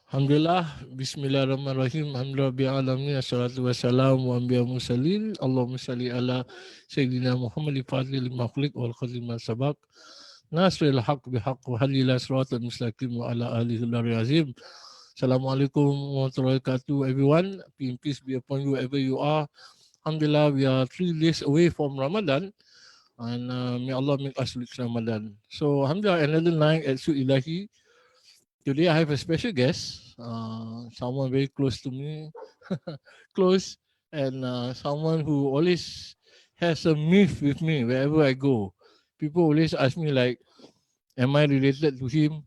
Alhamdulillah, Bismillahirrahmanirrahim, Alhamdulillah Rabbil Alamin, Assalatu wassalamu wa anbiya mursalin, Allahumma salli ala Sayyidina Muhammad Fadlil Makhliq wal Khazim Sabak, Nasril Haq bihaq wa halila suratul mustaqim wa ala alihi azim. Assalamualaikum warahmatullahi wabarakatuh, everyone. Peace be upon you wherever you are. Alhamdulillah, we are 3 days away from Ramadan, and may Allah make us reach Ramadan. So, Alhamdulillah, another night at Suit Ilahi. Today I have a special guest, someone very close to me, close, and someone who always has a myth with me wherever I go. People always ask me like, am I related to him?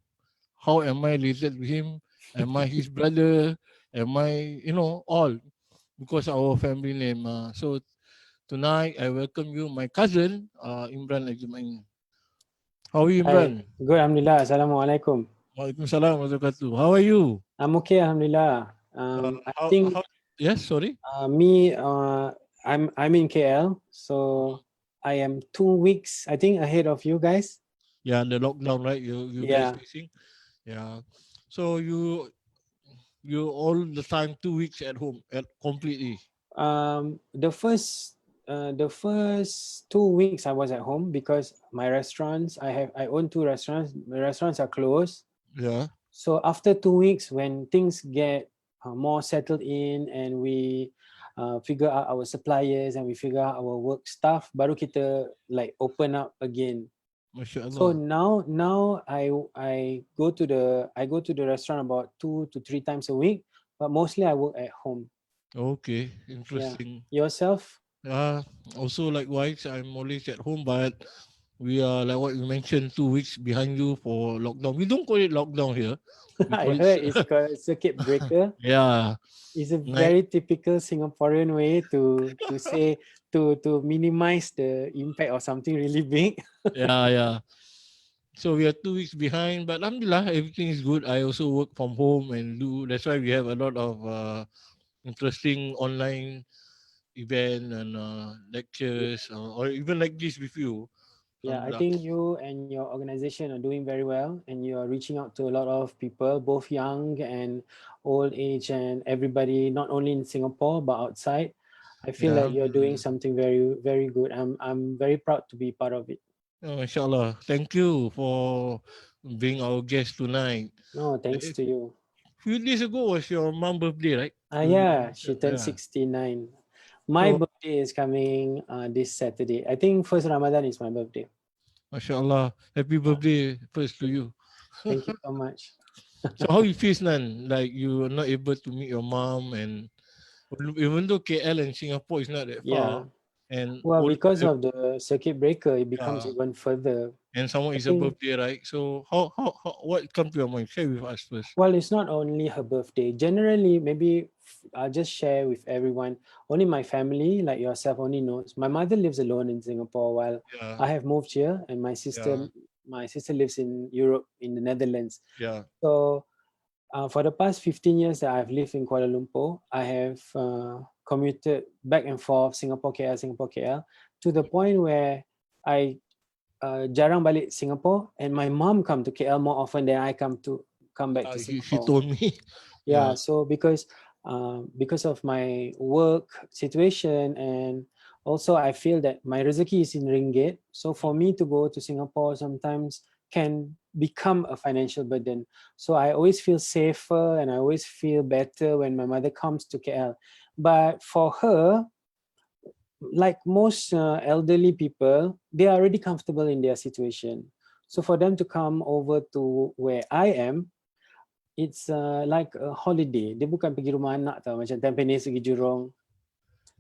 How am I related to him? Am I his brother? Am I, all because of our family name. So tonight I welcome you, my cousin, Imran Ajmain. How are you, Hi, Imran? good, Alhamdulillah. Assalamualaikum. Waalaikumsalam warahmatullahi wabarakatuh. How are you? I'm okay, Alhamdulillah. I think How yes, sorry. me, I'm in KL, so I am 2 weeks, I think, ahead of you guys. Yeah, the lockdown, right? You guys Yeah. facing. Yeah. So you all the time 2 weeks at home at completely. The first 2 weeks I was at home because my restaurants, I own two restaurants. My restaurants are closed. Yeah. So after 2 weeks, when things get more settled in and we figure out our suppliers and we figure out our work stuff, baru kita like open up again. Masya So Allah. now I go to the restaurant about 2 to 3 times a week, but mostly I work at home. Okay, Yeah. interesting. Yourself? Also likewise, I'm always at home, but we are like what you mentioned, 2 weeks behind you for lockdown. We don't call it lockdown here. We call I it heard it's called circuit breaker. yeah, It's a night. very typical Singaporean way to say to minimize the impact of something really big. Yeah. So we are 2 weeks behind, but alhamdulillah, everything is good. I also work from home and do. That's why we have a lot of interesting online event and lectures, or even like this with you. Yeah, I Alhamdulillah. think you and your organization are doing very well, and you are reaching out to a lot of people, both young and old age, and everybody, not only in Singapore but outside. I feel Yeah, like you're doing alhamdulillah. something very, very good. I'm very proud to be part of it. Inshallah. Thank you for being our guest tonight. No, thanks A to you. few days ago was your mom birthday, right? Yeah, she turned Yeah. 69. My So, birthday is coming this Saturday. I think first Ramadan is my birthday. mashallah, happy Yeah, birthday first to you. thank you so much. So how you feel, Nan? Like you are not able to meet your mom, and even though KL and Singapore is not that far, Yeah. and Well, all because of the circuit breaker, it becomes uh, even further. and someone I is a think, birthday, right? So how what come to your mind? Share with us first. well, it's not only her birthday. Generally, maybe I'll just share with everyone. Only my family, like yourself, only knows. My mother lives alone in Singapore while Yeah, I have moved here, and yeah, my sister lives in Europe, in the Netherlands. yeah. So for the past 15 years that I've lived in Kuala Lumpur, I have commuted back and forth Singapore, KL, to the point where I jarang balik Singapore, and my mom come to KL more often than I come back to She Singapore. told me. Yeah, Yeah, so because of my work situation, and also I feel that my rezeki is in ringgit, so for me to go to Singapore sometimes can become a financial burden. So I always feel safer and I always feel better when my mother comes to KL. But for her, like most elderly people, they are already comfortable in their situation. So for them to come over to where I am, it's like a holiday. Dia bukan pergi rumah anak tau, macam Tampines pergi Jurong.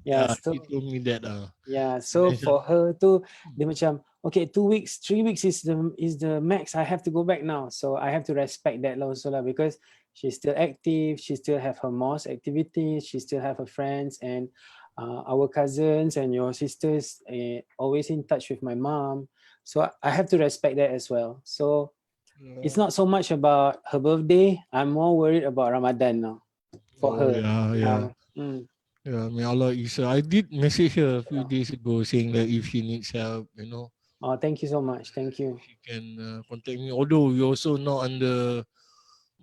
Yeah, yeah. She so told me that. yeah, And so then for her tu, dia macam, okay, 2 weeks, 3 weeks is the max. I have to go back now. So I have to respect that also lah, because she's still active, she still have her mosque activities, she still have her friends, and our cousins and your sisters always in touch with my mom. So I have to respect that as well. So it's uh, not so much about her birthday. I'm more worried about Ramadan now for oh her. yeah, yeah. Yeah. Mm. Yeah, may Allah is. I did message her a few days ago saying that if she needs help, Oh, thank you so much. Thank you. she can contact me. Although we also not under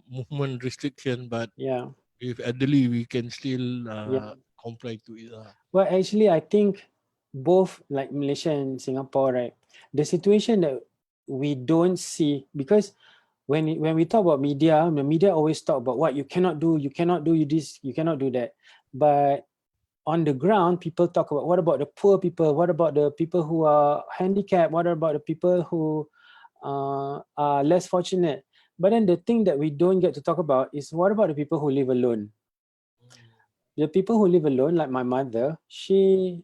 movement restriction, but Yeah, with elderly we can still yeah. comply to it. Well, actually, I think both like Malaysia and Singapore, right? The situation that we don't see, because when we talk about media, the media always talk about what you cannot do this, you cannot do that. But on the ground, people talk about what about the poor people, what about the people who are handicapped, what about the people who are less fortunate. But then the thing that we don't get to talk about is what about the people who live alone? The people who live alone, like my mother, she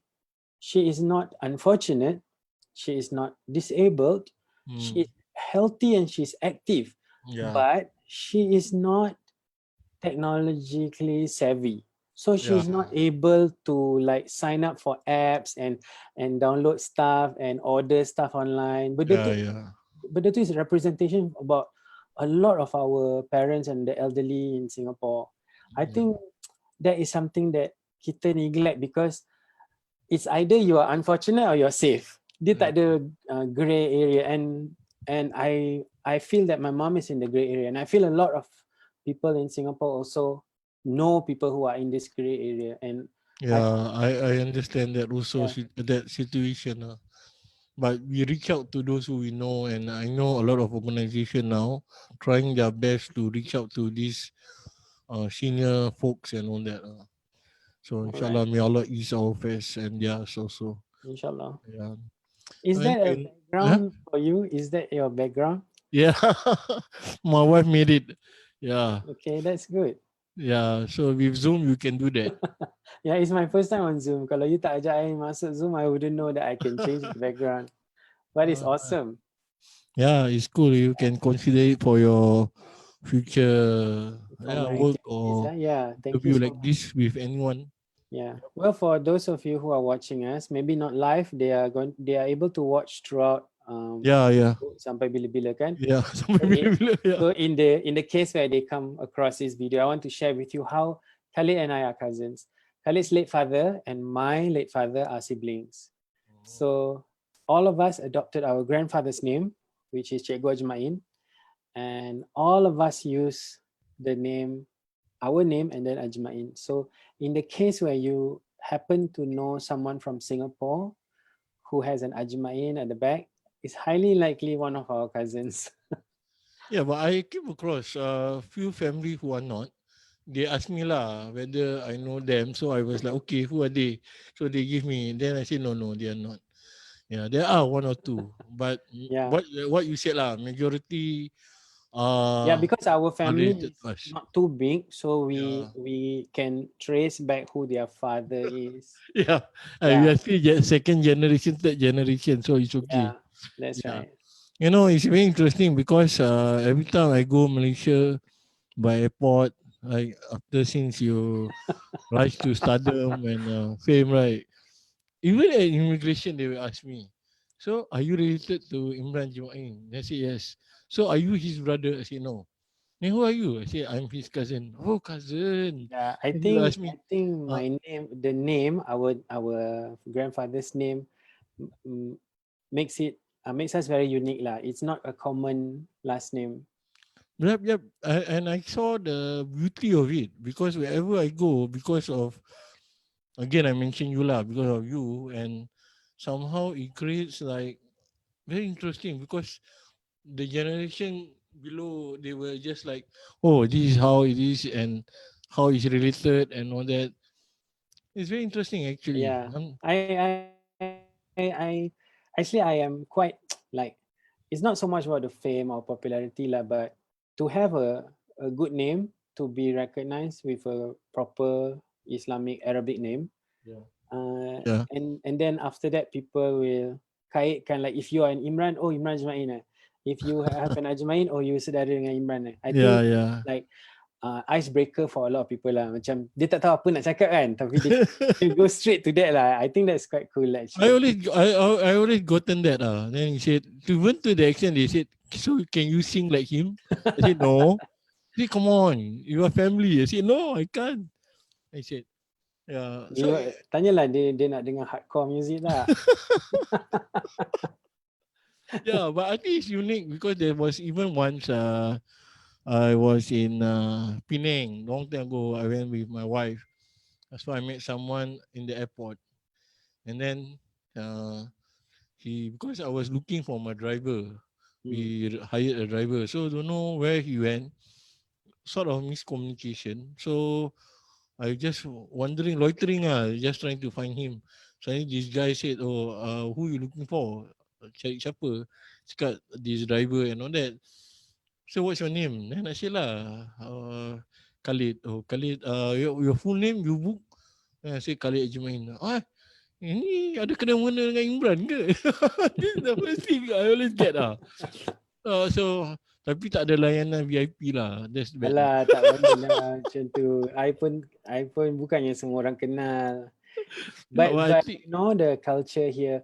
is not unfortunate, she is not disabled, she Mm. is healthy and she's active, Yeah, but she is not technologically savvy, so yeah, she's not able to like sign up for apps and download stuff and order stuff online. But yeah, yeah. that is representation about a lot of our parents and the elderly in Singapore. I Yeah. think that is something that kita neglect, because it's either you are unfortunate or you're safe. Dia Yeah. tak ada gray area, and I feel that my mom is in the gray area, and I feel a lot of people in Singapore also know people who are in this gray area, and I Yeah, I understand that also yeah, that situation. But we reach out to those who we know, and I know a lot of organization now trying their best to reach out to these senior folks and all that. So all right, inshallah, may Allah ease our face and theirs also. inshallah. Yeah. Is that a Anyway, huh? background for you? Is that your background? Yeah, my wife made it. Yeah, Okay, that's good. yeah. So with Zoom, you can do that. Yeah, it's my first time on Zoom. Kalau you tak ajak I masuk Zoom, I wouldn't know that I can change the background. But it's Uh, awesome. yeah, it's cool. You can consider it for your future, For yeah, my work activities. or Yeah, thank you interview so like much. this with anyone. Yeah. Well, for those of you who are watching us, maybe not live, they are able to watch throughout Yeah, yeah, Facebook sampai bila-bila kan. yeah. So Sampai in, bila-bila, yeah. so in the case where they come across this video, I want to share with you how Khalid and I are cousins. Khalid's late father and my late father are siblings. So all of us adopted our grandfather's name, which is Cikgu Ajmain, and all of us use the name, our name, and then Ajmain. So in the case where you happen to know someone from Singapore who has an Ajmain at the back, it's highly likely one of our cousins. Yeah, but I came across a few family who are not. They asked me lah whether I know them. So I was like, okay, who are they? So they give me. Then I said, no, no, they are not. Yeah, there are one or two, but Yeah. what you said lah, majority Yeah, are because our family related is to us. not too big, so Yeah, we can trace back who their father is. yeah. We Yeah, are still second generation, third generation, so it's okay. yeah, that's Yeah, right. it's very interesting because every time I go Malaysia by airport, like after since you rise to stardom and fame, right? Even at immigration, they will ask me, so are you related to Imran Ajmain? I say yes. So are you his brother? I say no. Then who are you? I say I'm his cousin. Oh, cousin. Yeah, Then they will ask I me, think uh, my name, the name, our grandfather's name, mm, makes it makes us very unique lah. It's not a common last name. yep, yep. And I saw the beauty of it because wherever I go, because of, again, I mentioned you lah, because of you, and somehow it creates like very interesting because the generation below, they were just like, oh, this is how it is and how it's related and all that. It's very interesting actually. Yeah, I actually I am quite like, it's not so much about the fame or popularity lah, but to have a good name, to be recognized with a proper Islamic Arabic name, Yeah. uh, Yeah. and then after that people will kaitkan, like if you are an Imran, oh Imran Ajmain eh. If you have an Ajmain, oh you saudara dengan Imran eh. I Yeah, think yeah. like icebreaker for a lot of people lah. Macam dia tak tahu apa nak cakap kan, tapi they go straight to that lah. I think that's quite cool actually. I always gotten that. Then he said, even to the extent they said, so can you sing like him? I said, no. He said, come on, you are family. I said, no, I can't. I said, yeah. So You tanyalah dia nak dengar hardcore music tak? yeah, but I think it's unique because there was even once I was in Penang long time ago. I went with my wife. That's why I met someone in the airport, and then uh, he because I was looking for my driver. Mm. We hired a driver, so don't know where he went. Sort of miscommunication. So I just wondering, loitering just trying to find him. Suddenly this guy said, "Oh, who you looking for? Cari siapa?" Cakap this driver and all that. So what's your name? Then I say lah, Khalid. Oh, Khalid. Your full name you book? Then I say Khalid Ajmain. Ini ada kena mengena dengan Imran ke? This is the first thing I always get so tapi tak ada layanan VIP lah. That's bad lah. Alah, tak bolehlah macam tu. I pun bukannya semua orang kenal. Yeah, well, I But think, the culture here,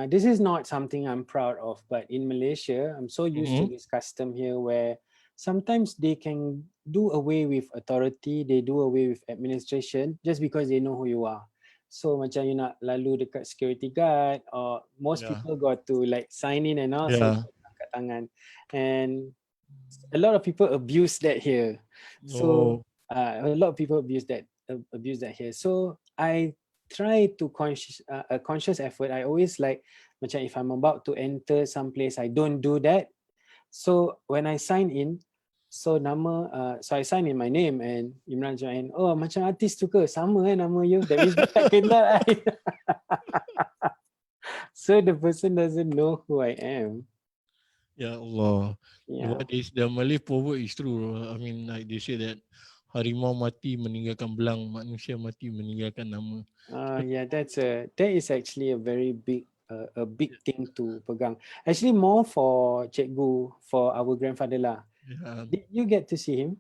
this is not something I'm proud of, but in Malaysia I'm so used to mm-hmm. this custom here where sometimes they can do away with authority, they do away with administration just because they know who you are. So macam you nak lalu dekat security guard, or most Yeah, people got to like sign in and all, so yeah. angkat tangan. And a lot of people abuse that here. So Oh, a lot of people abuse that here. So I try to a conscious effort. I always like macam if I'm about to enter some place, I don't do that. So when I sign in, so I sign in my name and Imran Ajmain. Oh, macam artis tu ke? Sama nama you. That means dia tak kenal I. So the person doesn't know who I am. ya Allah. Yeah. What is the Malay proverb is true. I mean, like they say that harimau mati meninggalkan belang, manusia mati meninggalkan nama. Yeah, that is actually a very big a big thing to pegang. Actually, more for cikgu, for our grandfather lah. Yeah. Did you get to see him?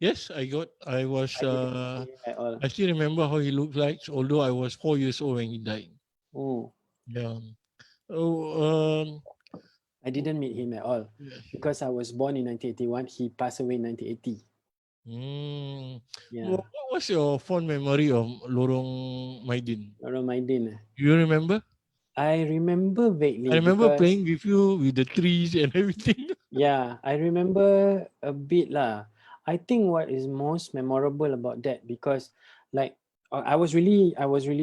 Yes, I was, I didn't see him at all. I still remember how he looked like, although I was 4 years old when he died. Oh, Yeah. Oh, I didn't meet him at all yes. because I was born in 1981. He passed away in 1980. Mm. Yeah, What was your fond memory of Lorong Maidin? Ramadan. You remember? I remember I vaguely remember because playing with you with the trees and everything. yeah, I remember a bit lah. I think what is most memorable about that because like I was really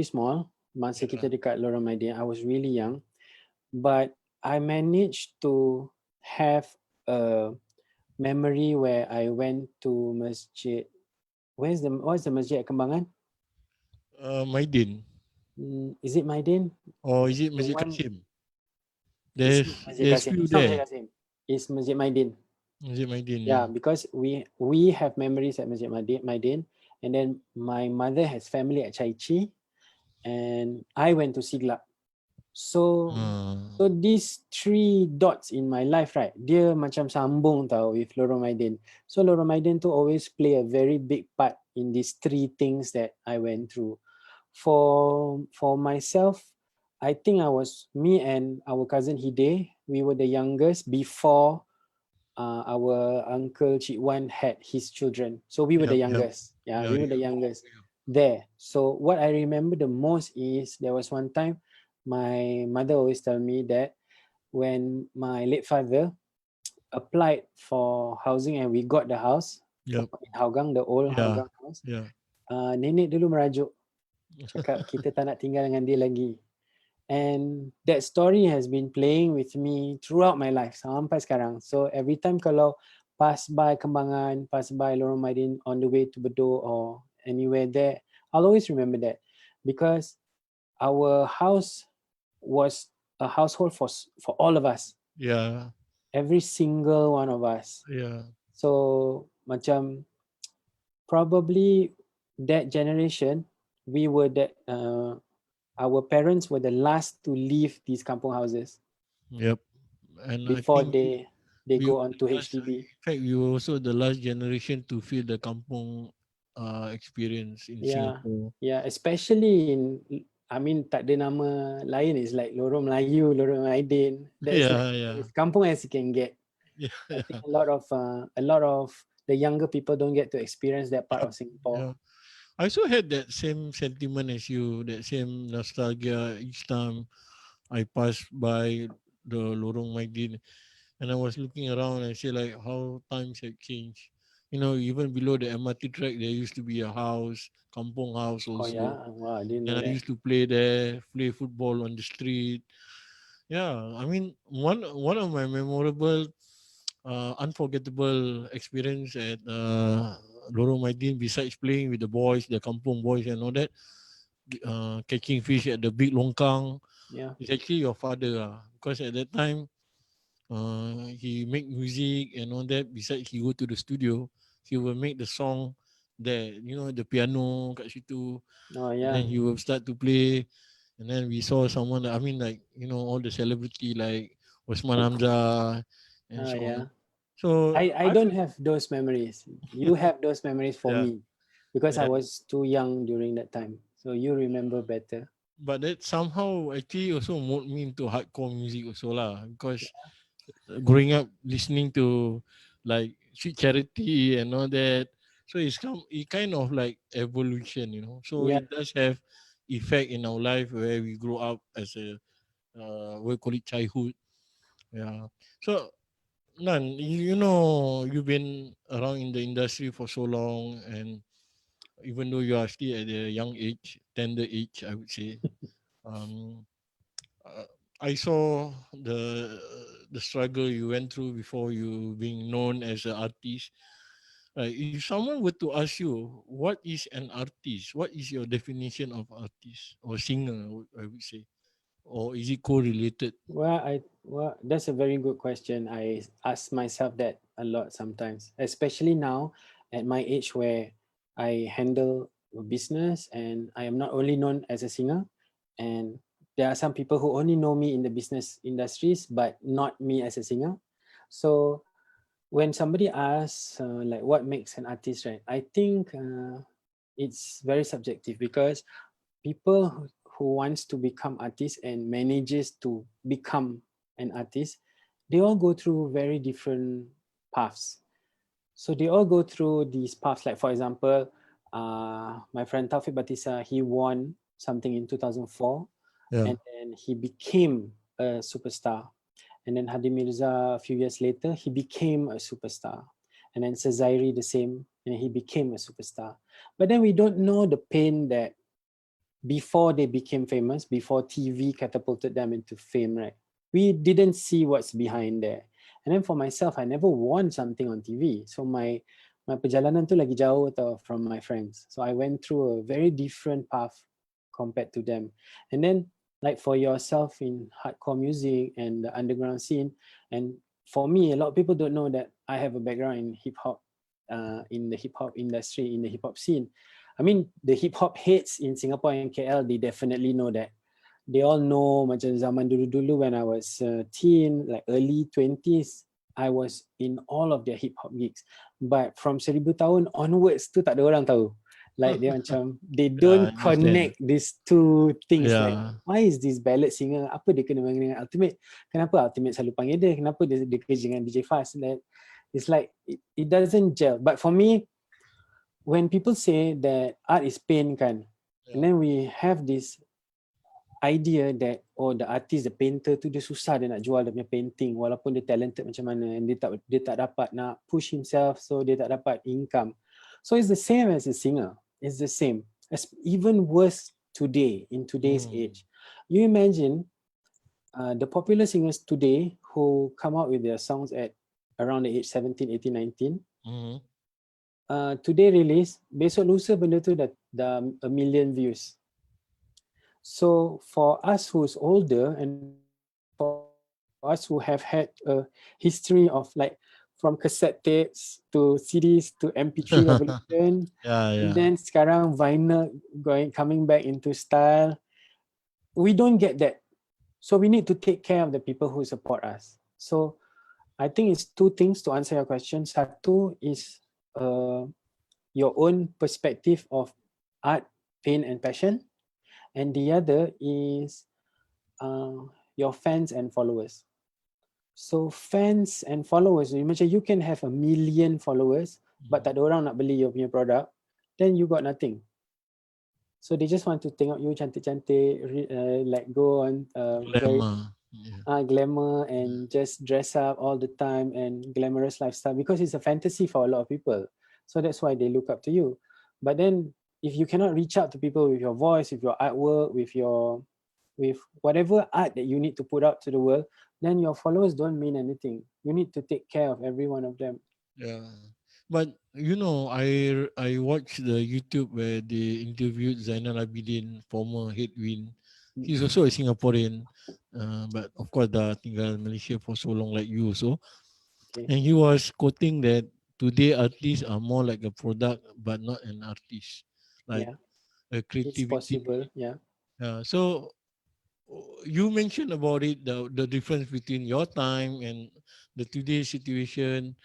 small masa Yeah. kita dekat Lorong Maidan. I was really young, but I managed to have a memory where I went to masjid. What's the masjid at Kembangan? Maidin. Is it Maidan? Or is it The Masjid one. Kasim? It's not Masjid There's Kasim. few It's not Masjid there. Kasim. It's Masjid Maidan. Masjid Maidin, yeah. Yeah, because we have memories at Masjid Maidin, and then my mother has family at Chai Chi, and I went to Siglap. So Uh, so these three dots in my life, right? Dia macam sambung tau with Lorong Maidan. So Lorong Maidan to always play a very big part in these three things that I went through. For myself, I think I was me and our cousin Hide. We were the youngest before our uncle Cik Wan had his children. So we were the yep, yep. youngest. Yeah, Yeah, we were the yeah. youngest there. So what I remember the most is there was one time my mother always tell me that when my late father applied for housing and we got the house Yep. in Hougang, the old Yeah. Hougang house, Yeah. nenek dulu merajuk cakap kita tak nak tinggal dengan dia lagi. And that story has been playing with me throughout my life sampai sekarang. So every time kalau pass by Kembangan, pass by Lorong Maidan on the way to Bedok or anywhere there, I'll always remember that because our house was a household for all of us, Yeah. every single one of us. Yeah. So macam probably that generation, we were that our parents were the last to leave these kampung houses Yep. And I before think they we go were on the to last, HDB. in fact, we were also the last generation to feel the kampung experience in Yeah, Singapore. yeah, especially in, I mean, tak ada nama lain, is like Lorong Melayu, Lorong Aidin. That's like Yeah, yeah. as kampung as you can get. Yeah, I think yeah. a lot of the younger people don't get to experience that part Yep. of Singapore. Yeah. I also had that same sentiment as you, that same nostalgia each time I pass by the Lorong Maidin. and I was looking around and see like how times have changed. Even below the MRT track, there used to be a house, kampong house Oh also, yeah, wow, I didn't and know I that. used to play there, play football on the street. Yeah, I mean, one of my memorable, unforgettable experience at Lorong Maidin, besides playing with the boys, the kampong boys and all that, catching fish at the big longkang, Yeah. is actually your father. Because at that time, he make music and all that. Besides, he go to the studio, he will make the song there, the piano kat situ, Oh and then yeah. he will start to play. And then we saw someone, I mean, like, all the celebrity like Osman Hamza and Oh so on. yeah. So I I don't feel, have those memories. You have those memories for yeah, me because I yeah. was too young during that time. So you remember better. But that somehow actually also mold me into hardcore music also lah. Because growing up listening to like Sweet Charity and all that, so it kind of like evolution. So Yeah. it does have effect in our life where we grow up as a we call it childhood. Yeah. So Nan, you've been around in the industry for so long, and even though you are still at a young age, tender age, I would say, um, uh, I saw the struggle you went through before you being known as an artist. If someone were to ask you, what is an artist? What is your definition of artist or singer? I would say, or is it correlated? Well, that's a very good question. I ask myself that a lot sometimes, especially now at my age where I handle a business and I am not only known as a singer, and there are some people who only know me in the business industries, but not me as a singer. So when somebody asks like what makes an artist, right? I think it's very subjective because people who wants to become artists and manages to become an artist, they all go through very different paths. So they all go through these paths. Like for example, my friend Taufik Batisa, he won something in 2004, Yeah. and then he became a superstar. And then Hadi Mirza, a few years later, he became a superstar. And then Sezairi, the same, and he became a superstar. But then we don't know the pain that before they became famous, before TV catapulted them into fame, right? We didn't see what's behind there. And then for myself, I never won something on TV. So my perjalanan tu lagi jauh tau from my friends. So I went through a very different path compared to them. And then like for yourself in hardcore music and the underground scene, and for me, a lot of people don't know that I have a background in hip hop, in the hip hop industry, in the hip hop scene. I mean, the hip hop heads in Singapore and KL, they definitely know that. They all know macam zaman dulu-dulu when I was teen, like early 20s, I was in all of their hip hop gigs. But from 1000 tahun onwards tu tak ada orang tahu. Like they macam, they Yeah, I don't understand. connect these two things. Like, Yeah. why is this ballad singer? Apa dia kena dengan Ultimate? Kenapa Ultimate selalu panggil dia? Kenapa dia kerja dengan DJ Fast? That it's like, it doesn't gel. But for me, when people say that art is pain kan, and Yeah. then we have this idea that oh the artist, the painter tu dia susah dia nak jual dia punya painting walaupun dia talented macam mana, and dia tak dapat nak push himself, so dia tak dapat income. So it's the same as a singer. It's the same. It's even worse today, in today's Mm. age. You imagine the popular singers today who come out with their songs at around the age 17, 18, 19, Mm. today release, besok lusa benda tu dah a million views. So for us who's older and for us who have had a history of like from cassette tapes to CDs to MP3 revolution, Yeah, and yeah. then sekarang vinyl coming back into style, we don't get that. So we need to take care of the people who support us. So I think it's two things to answer your question. Satu is your own perspective of art, pain, and passion, and the other is your fans and followers. So fans and followers, macam you can have a million followers, but Mm. tak ada orang nak beli your punya product, then you got nothing. So they just want to tengok you cantik-cantik, like go on very Glamour. Yeah. glamour Yeah. and just dress up all the time and glamorous lifestyle because it's a fantasy for a lot of people. So that's why they look up to you. But then if you cannot reach out to people with your voice, with your artwork, with whatever art that you need to put out to the world, then your followers don't mean anything. You need to take care of every one of them. Yeah. But I watched the YouTube where they interviewed Zainal Abidin, former headwind. Mm, He's also a Singaporean, but of course dah tinggal Malaysia for so long like you. So, okay. and he was quoting that today artists are more like a product, but not an artist, like Yeah, a it's creativity. possible. Yeah. So you mentioned about it, the difference between your time and the today's situation.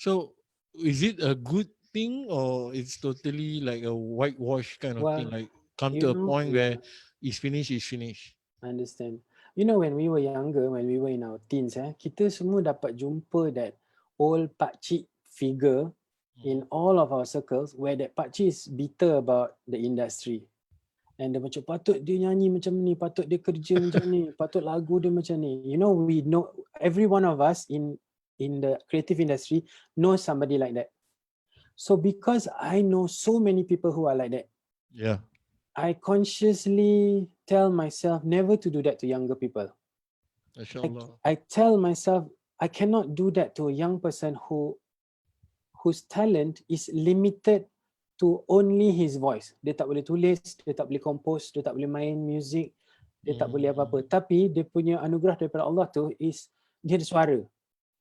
So is it a good thing or it's totally like a whitewash kind of thing? Well, Like come to a point where yeah, it's finished, it's finished. I understand. When we were younger, when we were in our teens, kita semua dapat jumpa that old pakcik figure in Mm. all of our circles where that pakcik is bitter about the industry. And dia macam patut dia nyanyi macam ni, patut dia kerja macam ni, patut lagu dia macam ni. We know every one of us in the creative industry knows somebody like that. So because I know so many people who are like that, Yeah, I consciously tell myself never to do that to younger people. I, mashallah. I tell myself I cannot do that to a young person whose talent is limited to only his voice. Dia tak boleh tulis, dia tak boleh compose, dia tak boleh main music, dia tak boleh Mm. apa-apa. Tapi dia punya anugerah daripada Allah tu is dia ada suara.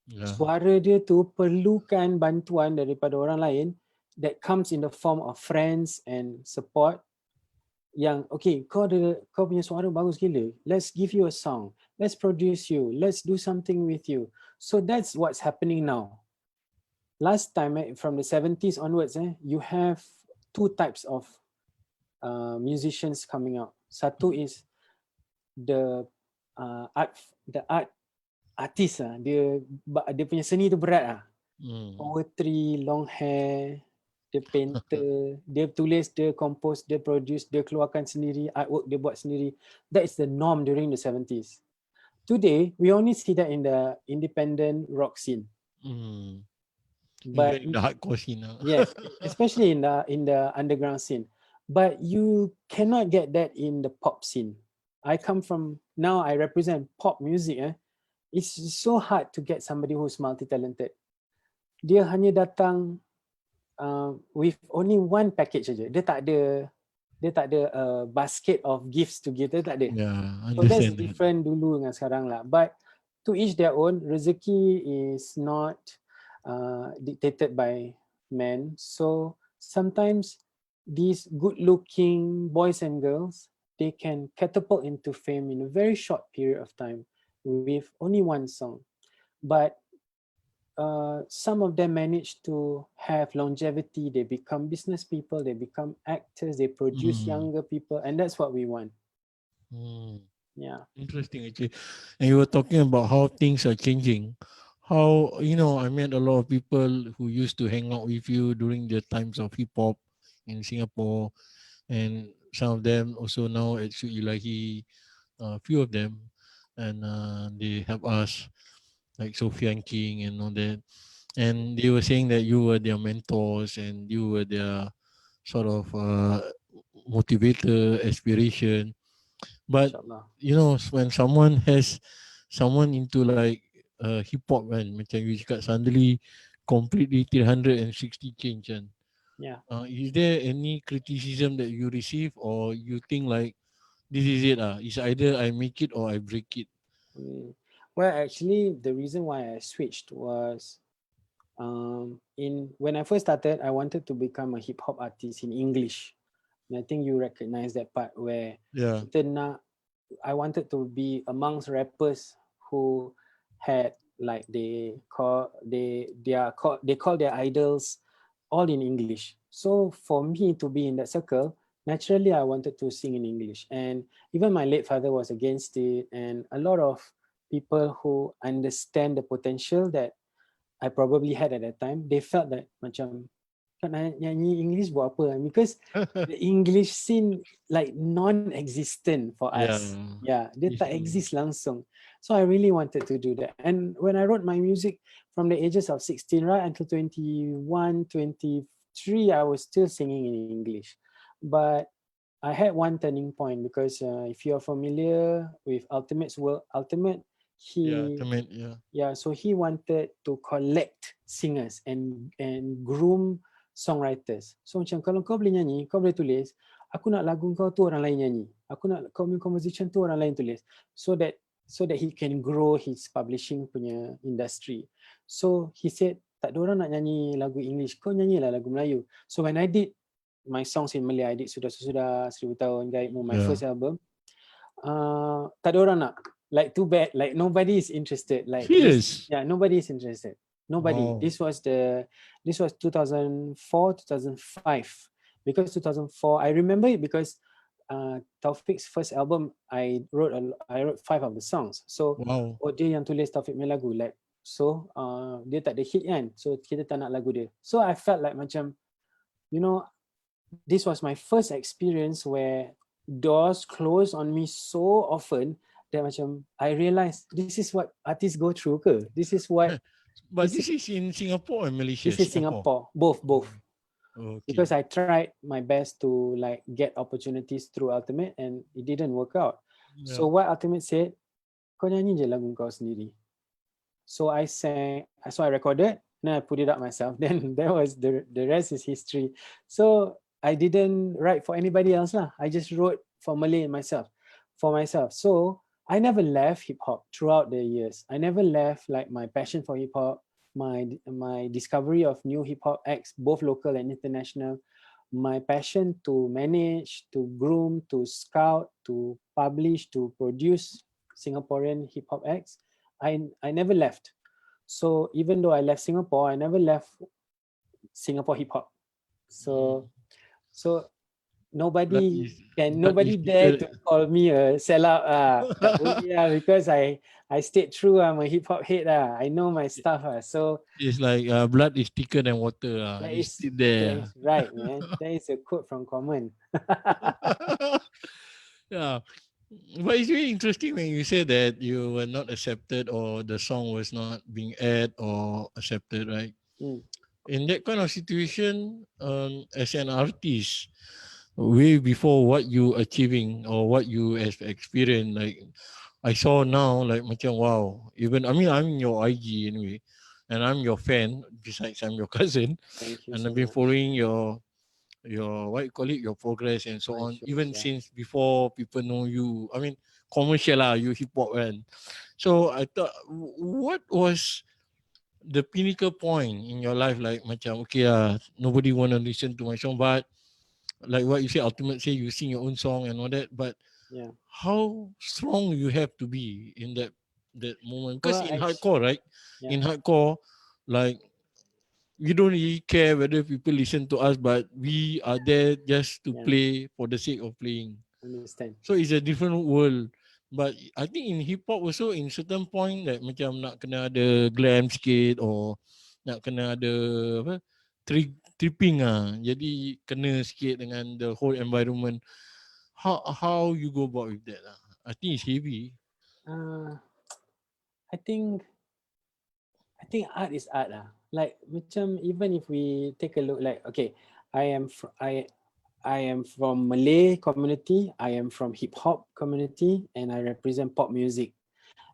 Yeah. Suara dia tu perlukan bantuan daripada orang lain that comes in the form of friends and support yang okay kau punya suara bagus gila, let's give you a song, let's produce you, let's do something with you. So that's what's happening now. Last time from the 70s onwards you have two types of musicians coming out. Satu is the art artist dia punya seni tu berat Mm. poetry, long hair, dia painter, dia tulis, dia compose, dia produce, dia keluarkan sendiri, artwork dia buat sendiri. That is the norm during the 70s. Today, we only see that in the independent rock scene. Mm. But Even in the hardcore scene. yes, especially in the underground scene. But you cannot get that in the pop scene. Now I represent pop music. It's so hard to get somebody who's multi-talented. Dia hanya datang with only one package saja. Dia tak ada basket of gifts to give. Dia tak ada. Yeah, I So that's understand that. different dulu dengan sekarang lah. But to each their own. Rezeki is not dictated by men. So sometimes these good-looking boys and girls, they can catapult into fame in a very short period of time with only one song. But some of them manage to have longevity. They become business people, they become actors, they produce Mm. younger people, and that's what we want. Mm. Yeah, Interesting, actually. And you were talking about how things are changing. How, I met a lot of people who used to hang out with you during the times of hip hop in Singapore. And some of them also now at Sri Ilahi, a few of them. And they help us, like Sophia and King and all that. And they were saying that you were their mentors and you were their sort of motivator, aspiration. But inshallah. when someone has someone into like hip hop kan, macam you cakap suddenly completely 360 change kan. Yeah. Is there any criticism that you receive or you think like this is it it's either I make it or I break it? Mm. Well, actually, the reason why I switched was in when I first started, I wanted to become a hip hop artist in English. And I think you recognize that part where Yeah. kita nak, I wanted to be amongst rappers who had like they call their idols all in English. So for me to be in that circle, naturally I wanted to sing in English. And even my late father was against it, and a lot of people who understand the potential that I probably had at that time, they felt that macam nak nyanyi English buat apa? Because the English scene like non-existent for Yeah. us. Yeah, dia tak Easily. exist langsung. So I really wanted to do that. And when I wrote my music from the ages of 16 right until 21, 23, I was still singing in English. But I had one turning point because if you're familiar with Ultimate's work, Ultimate, Yeah, he to mean, yeah. yeah, so he wanted to collect singers and groom songwriters. So macam kalau kau boleh nyanyi, kau boleh tulis, aku nak lagu kau tu orang lain nyanyi. Aku nak kau punya composition tu orang lain tulis. So that he can grow his publishing punya industry. So he said, tak ada orang nak nyanyi lagu English, kau nyanyilah lagu Melayu. So when I did my songs in Malay, I did Sudah-Sudah, 1000 Tahun, Gaibmu, my Yeah. first album, tak ada orang nak. Like too bad, like nobody is interested. Like this, Serious. yeah, nobody is interested. Nobody. Oh. This was 2004, 2005. Because 2004, I remember it because Taufik's first album, I wrote 5 of the songs. So Wow. dia yang tulis Taufik punya lagu. Like so, dia tak ada hit kan. So kita tak nak lagu dia. So I felt like macam, you know, this was my first experience where doors close on me so often that macam I realised this is what artists go through ke? This is what But this this is in Singapore and Malaysia? this is Singapore. Singapore. Both. Okay. Because I tried my best to like get opportunities through Ultimate and it didn't work out. Yeah. So what Ultimate said, kau nyanyi je lagu kau sendiri. So I recorded, then I put it up myself. Then that was the rest is history. So I didn't write for anybody else lah. I just wrote for Malay for myself. So I never left hip hop throughout the years. I never left like my passion for hip hop, my discovery of new hip hop acts, both local and international, my passion to manage, to groom, to scout, to publish, to produce Singaporean hip hop acts. I never left. So even though I left Singapore, I never left Singapore hip hop. So nobody dare to call me a sellout. Tak boleh lah, because I stayed true. I'm a hip hop head. I know my stuff. So It's like blood is thicker than water. You sit that there. is right, man. That is a quote from Common. Yeah. But it's really interesting when you say that you were not accepted or the song was not being aired or accepted, right? In that kind of situation, as an artist, way before what you achieving or what you have experienced, like I saw now, like macam wow. Even I'm in your IG anyway, and I'm your fan. Besides, I'm your cousin, Thank you and so I've been much. following your what you call it, your progress and so My on. shows, Even yeah. since before people know you. I mean, commercial lah, you hip hop and so I thought, what was the pinnacle point in your life? Like macam okay nobody wanna listen to my song, but like what you say, ultimate say you sing your own song and all that. But Yeah. how strong you have to be in that moment? Because Well, in actually, hardcore, right? yeah. In hardcore, like we don't really care whether people listen to us, but we are there just to Yeah. play for the sake of playing. Understand. So it's a different world. But I think in hip hop also in certain point that macam nak kena ada glam sikit or nak kena ada apa tripping jadi kena sikit dengan the whole environment. How you go about with that I think it's heavy. I think art is art lah. Like macam even if we take a look, like okay, I am from Malay community, I am from hip hop community, and I represent pop music.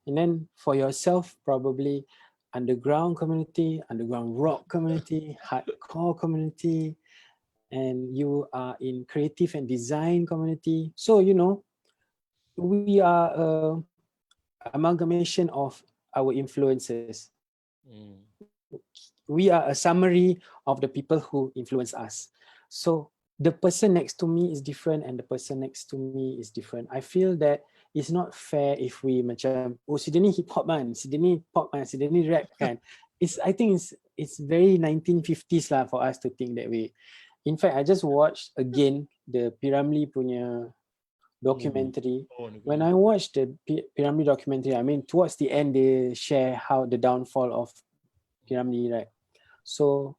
And then for yourself, probably underground community, underground rock community, hardcore community, and you are in creative and design community. So we are a amalgamation of our influences. We are a summary of the people who influence us. So the person next to me is different and the person next to me is different. I feel that it's not fair if we macam, oh si dia ni hip hop man, si dia ni pop man, si dia ni rap kan. I think it's very 1950s lah for us to think that way. In fact, I just watched again the Piramli punya documentary. When I watched the Piramli documentary, I mean towards the end they share how the downfall of Piramli, right? So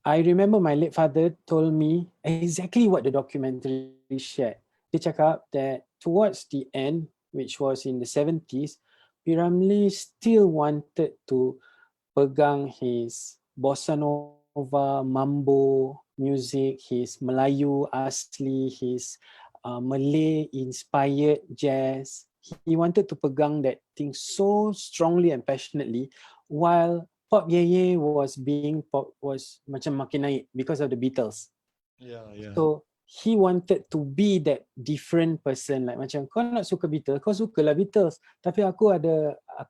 I remember my late father told me exactly what the documentary shared. Dia cakap that towards the end, which was in the 70s, Piramli still wanted to pegang his bossa nova, mambo music, his Melayu asli, his Malay inspired jazz. He wanted to pegang that thing so strongly and passionately, while pop yeye was macam makin naik because of the Beatles. Yeah, yeah. So he wanted to be that different person, like macam kau nak suka Beatles, kau sukalah Beatles, tapi aku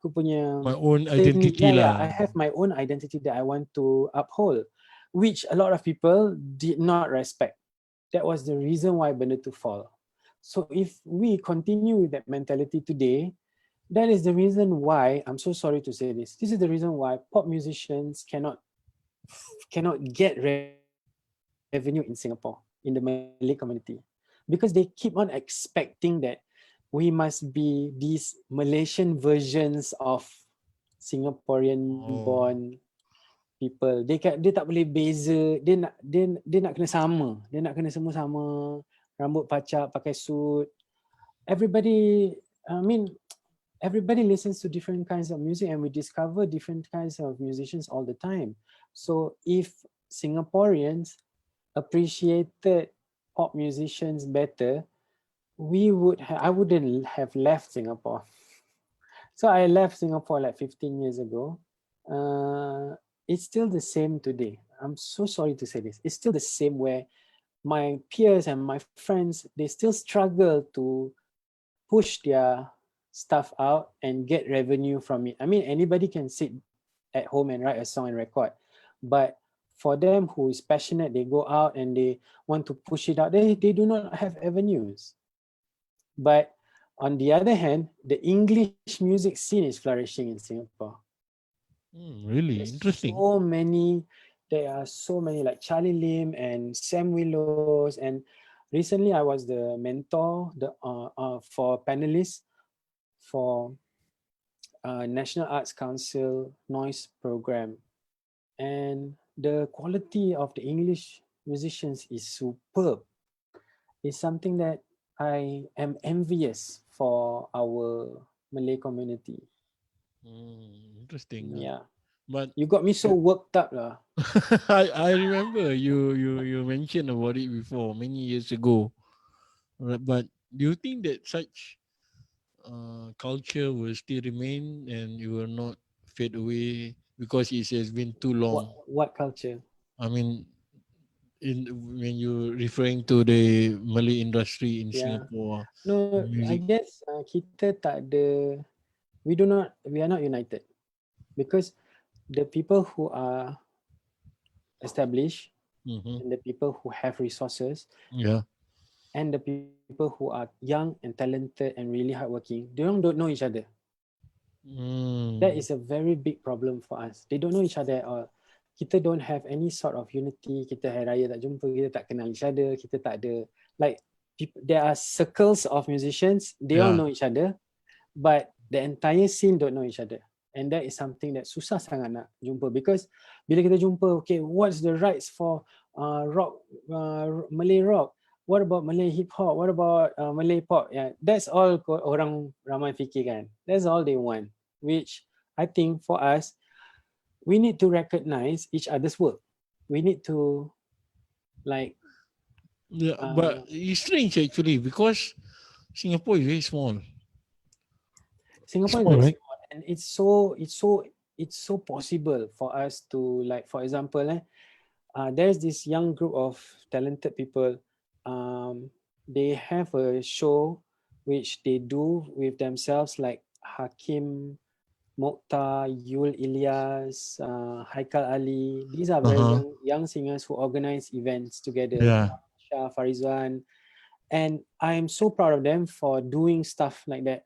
punya My own thing, identity yeah, I lah. have my own identity that I want to uphold, which a lot of people did not respect. That was the reason why benda tu fall. So if we continue with that mentality today, that is the reason why, I'm so sorry to say this is the reason why pop musicians cannot get revenue in Singapore, in the Malay community, because they keep on expecting that we must be these Malaysian versions of Singaporean Oh. born people. Dia tak boleh beza, dia nak kena sama, dia nak kena semua sama, rambut pacak, pakai suit. Everybody, I mean, everybody listens to different kinds of music, and we discover different kinds of musicians all the time. So if Singaporeans appreciated pop musicians better, I wouldn't have left Singapore. So I left Singapore like 15 years ago. It's still the same today. I'm so sorry to say this. It's still the same, where my peers and my friends, they still struggle to push their stuff out and get revenue from it. I mean, anybody can sit at home and write a song and record, but for them who is passionate, they go out and they want to push it out. They do not have avenues. But on the other hand, the English music scene is flourishing in Singapore. Really There's interesting. there are so many, like Charlie Lim and Sam Willows. And recently I was the mentor for panelists for National Arts Council Noise Program. And the quality of the English musicians is superb. It's something that I am envious for our Malay community. Interesting. Yeah. But You got me so worked up lah. I remember you mentioned about it before many years ago. Right, but do you think that such culture will still remain and it will not fade away because it has been too long? What culture? I mean, in when you're referring to the Malay industry in Yeah. Singapore, No, I music. guess kita tak ada, we are not united, because the people who are established, Mm-hmm. and the people who have resources, Yeah. and the people who are young and talented and really hardworking, they don't know each other. That Mm. is a very big problem for us. They don't know each other at all. Kita don't have any sort of unity. Kita hari raya tak jumpa, kita tak kenal each other, kita tak ada, like, there are circles of musicians, they all Yeah. know each other, but the entire scene don't know each other. And that is something that susah sangat nak jumpa, because bila kita jumpa, okay, what's the rights for rock, Malay rock? What about Malay hip hop? What about Malay pop? Yeah, that's all orang ramai fikirkan. That's all they want. Which I think for us, we need to recognize each other's work. We need to, like, Yeah, but uh, it's strange actually because Singapore is very small. Singapore is Small, very right? small, and it's so possible for us to, like, for example, there's this young group of talented people. They have a show which they do with themselves, like Hakim Mokhtar, Yul Ilyas, Haikal Ali. These are Uh very huh. young singers who organize events together. Yeah. Shah Farizwan, and I am so proud of them for doing stuff like that.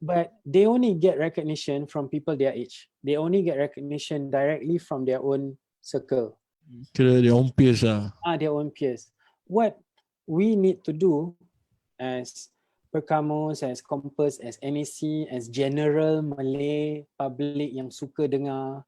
But they only get recognition from people their age. They only get recognition directly from their own circle, Kira their own peers ah. their own peers. What we need to do as Perkamos, as Compass, as NAC, as general Malay public yang suka dengar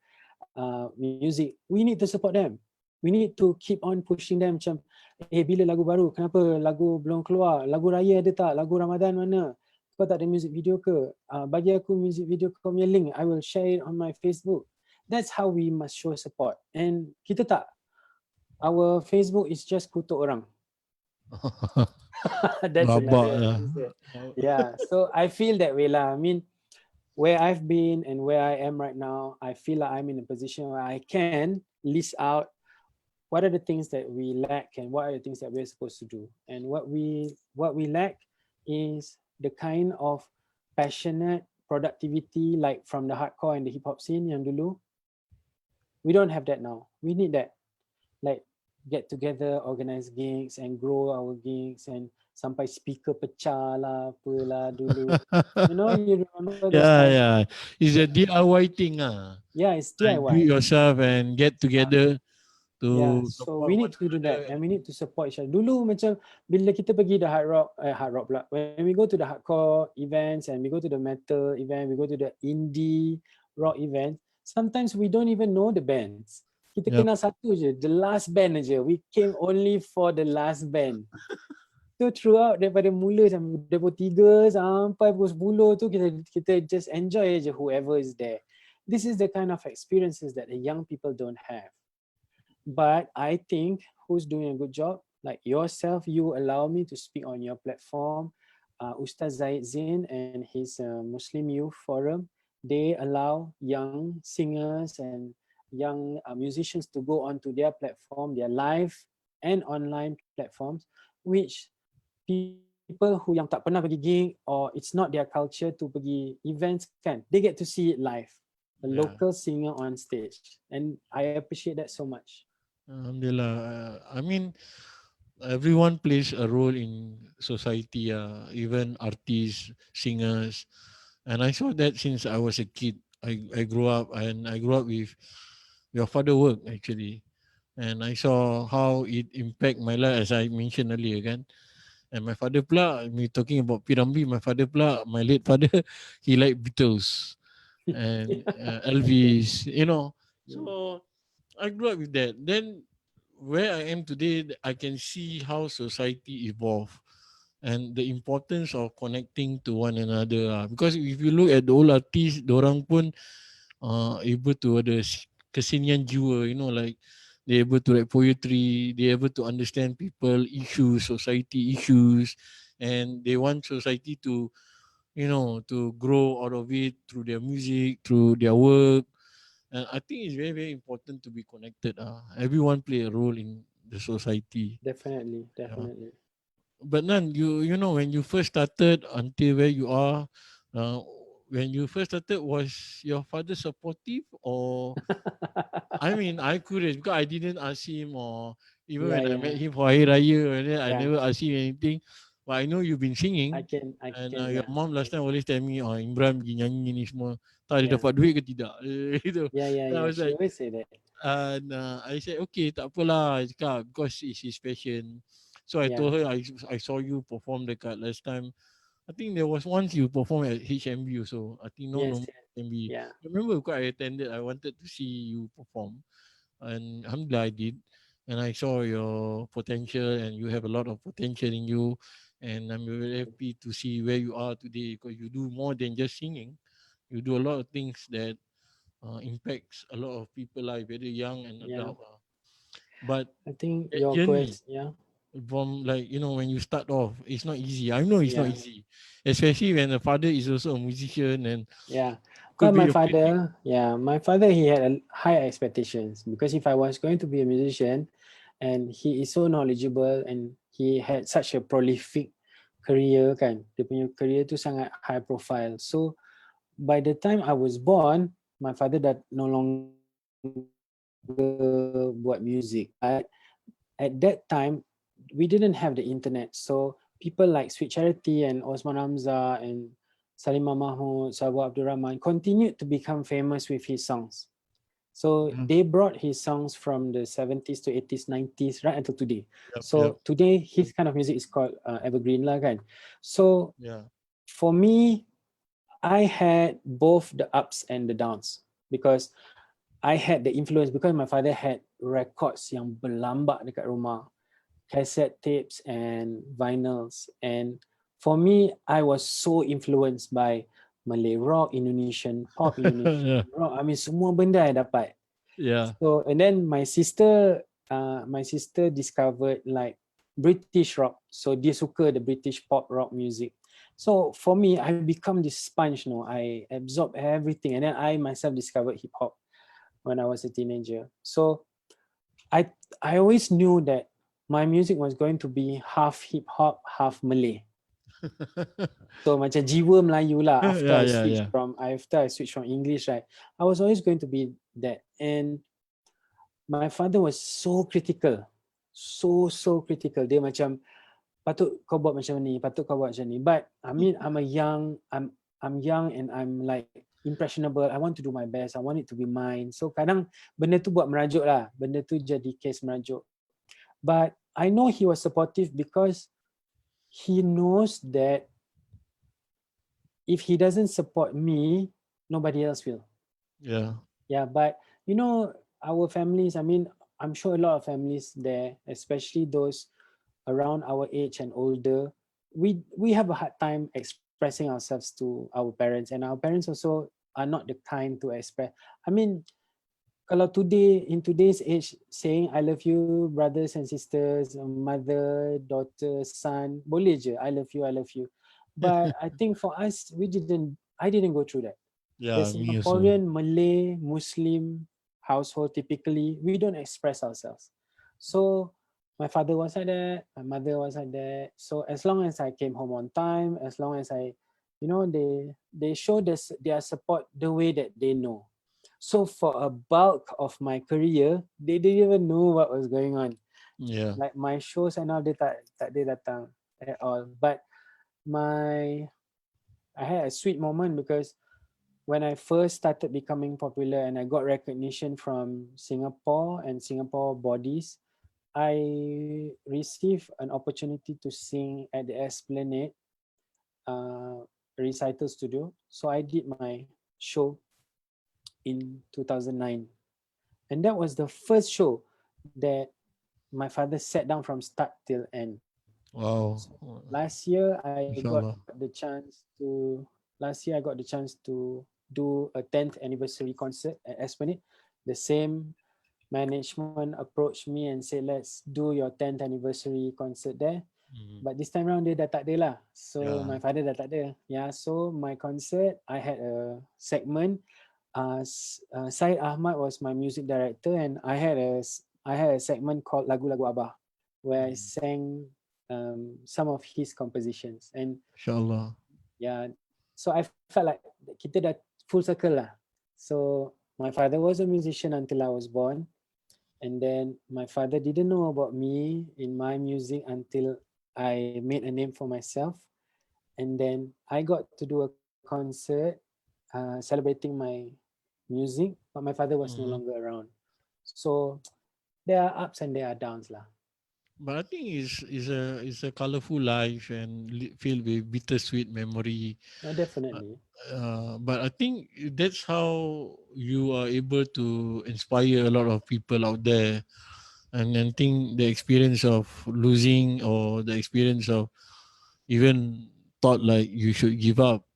music, we need to support them. We need to keep on pushing them macam, bila lagu baru, kenapa lagu belum keluar, lagu raya ada tak, lagu Ramadan mana, kau tak ada music video ke, bagi aku music video kau punya link, I will share it on my Facebook. That's how we must show support. And kita tak, our Facebook is just kutuk orang. That's Rabak another lah. answer. Yeah, so I feel that way lah. I mean, where I've been and where I am right now, I feel like I'm in a position where I can list out what are the things that we lack and what are the things that we're supposed to do. And what we lack is the kind of passionate productivity like from the hardcore and the hip hop scene yang dulu. We don't have that now. We need that. Like get together, organize gigs and grow our gigs and sampai speaker pecah lah apalah dulu. You know, you remember those Yeah, times? yeah. It's a Yeah, DIY thing. yeah, it's Like do it DIY. yourself and get together Yeah, to so support we one need to do that another. and we need to support each other. Dulu macam bila kita pergi the hard rock pula. When we go to the hardcore events and we go to the metal event, we go to the indie rock event, sometimes we don't even know the bands. Kita Yep. kenal satu je, the last band aja. We came only for the last band. So throughout daripada mula sampai pukul 3 sampai pukul 10 tu kita just enjoy aja whoever is there. This is the kind of experiences that the young people don't have. But I think who's doing a good job, like yourself, you allow me to speak on your platform. Ustaz Zaid Zain and his Muslim Youth Forum, they allow young singers and young musicians to go onto their platform, their live and online platforms, which people who yang tak pernah pergi gig or it's not their culture to pergi events kan, they get to see it live. A Yeah. local singer on stage. And I appreciate that so much. Alhamdulillah. I mean, everyone plays a role in society, even artists, singers. And I saw that since I was a kid. I grew up and I grew up with your father work actually. And I saw how it impact my life as I mentioned earlier kan. And my father pula, me talking about Pirambi, my father pula, my late father, he liked Beatles and Elvis, you know. So I grew up with that. Then where I am today, I can see how society evolve and the importance of connecting to one another. Because if you look at the old artists, dorang pun able to ada kesenian jiwa, you know, like they able to write poetry, they able to understand people issues, society issues, and they want society to, you know, to grow out of it through their music, through their work. And I think it's very, very important to be connected. Everyone play a role in the society. Definitely, Yeah. definitely. But Nan, you know when you first started until where you are, uh, when you first started, was your father supportive or I mean I curious because I didn't ask him or even Yeah, when I met yeah, him for Hari Raya and then I yeah. never asked him anything. But I know you've been I singing can, I and can, your yeah, mom I last time can. always tell me, oh Imran pergi nyanyi ni semua. Tak ada Yeah, dapat duit ke tidak? Gitu. yeah, yeah, Then I yeah. was She like, always say that. and I said, okay, tak apalah, I cakap, because it's his passion. So I Yeah. told her, I saw you perform dekat last time. I think there was once you performed at HMB also. I think no Yes, more yes. HMB. Yeah. I remember because I attended, I wanted to see you perform. And alhamdulillah I did. And I saw your potential and you have a lot of potential in you. And I'm very happy to see where you are today because you do more than just singing. You do a lot of things that impacts a lot of people life, whether young and Yeah. adult. But I think that your journey quest, yeah. from like you know when you start off, it's not easy. I know it's not Yeah. easy, especially when the father is also a musician and Yeah. could Because my be a critic. father, yeah, my father, he had high expectations because if I was going to be a musician and he is so knowledgeable and he had such a prolific career kan, dia punya career tu sangat high profile. So by the time I was born, my father dah no longer buat music. But at that time, we didn't have the internet. So people like Sweet Charity and Osman Hamza and Salimah Mahmud, Sabu Abdul Rahman continued to become famous with his songs. So Mhm. they brought his songs from the 70s to 80s, 90s, right until today. Yep, yep, So today, his kind of music is called evergreen lah kan. So yeah, for me, I had both the ups and the downs because I had the influence because my father had records yang berlambak dekat rumah, cassette tapes and vinyls. And for me, I was so influenced by Malay rock, Indonesian pop, Yeah. Indonesian rock. I mean, semua benda I dapat. Yeah. So, and then my sister discovered like British rock. So dia suka the British pop rock music. So for me, I become this sponge. No, I absorb everything, and then I myself discovered hip hop when I was a teenager. So I I always knew that my music was going to be half hip hop, half Malay. So macam jiwa Melayu lah. After Yeah, I yeah, switched yeah. from English, right, I was always going to be that. And my father was so critical, so critical. Dia macam patut kau buat macam ni, patut kau buat macam ni. But I mean, I'm young and I'm like impressionable. I want to do my best. I want it to be mine. So kadang benda tu buat merajuk lah. Benda tu jadi case merajuk. But I know he was supportive because he knows that if he doesn't support me, nobody else will. Yeah. Yeah, but you know, our families, I mean, I'm sure a lot of families there, especially those around our age and older, we have a hard time expressing ourselves to our parents, and our parents also are not the kind to express. I mean, kalau today in today's age, saying I love you, brothers and sisters, mother, daughter, son, boleh je, I love you. But I think for us, I didn't go through that. The Yeah, me also. Singaporean Malay Muslim household, typically we don't express ourselves. So my father was like that, my mother was like that. So as long as I came home on time, as long as I, they show this their support the way that they know. So for a bulk of my career, they didn't even know what was going on. Yeah. Like my shows and all, they tak dia datang at all. But my I had a sweet moment because when I first started becoming popular and I got recognition from Singapore and Singapore bodies, I received an opportunity to sing at the Esplanade uh, recital studio. So I did my show in 2009. And that was the first show that my father sat down from start till end. Wow. So last year I got the Inshallah. chance to do a 10th anniversary concert at Esplanade. The same management approached me and said, let's do your 10th anniversary concert there. Mm. But this time around dia dah tak ada lah. So Yeah. my father dah tak ada. Yeah, so my concert, I had a segment. Syed Ahmad was my music director, and I had a segment called Lagu-Lagu Abah, where I Mm. sang some of his compositions. And Inshallah. yeah, so I felt like kita dah full circle lah. So my father was a musician until I was born, and then my father didn't know about me in my music until I made a name for myself, and then I got to do a concert celebrating my music, but my father was no Mhm. longer around. So there are ups and there are downs lah. But I think it's a colorful life and filled with bittersweet memory. No, Uh, definitely. but I think that's how you are able to inspire a lot of people out there. And then think the experience of losing or the experience of even thought like you should give up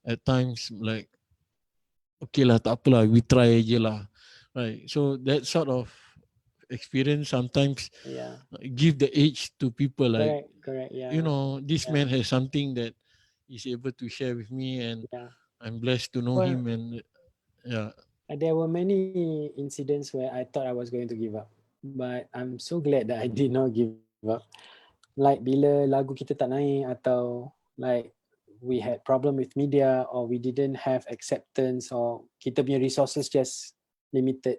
at times, like okay lah, tak apalah, we try aja lah, right? So that sort of experience sometimes Yeah, give the edge to people, like, correct. you Yeah, know, this yeah, man has something that he's able to share with me, and yeah. I'm blessed to know Well, him. And yeah. there were many incidents where I thought I was going to give up, but I'm so glad that I did not give up. Like bila lagu kita tak naik, atau like we had problem with media, or we didn't have acceptance, or kita punya resources just limited.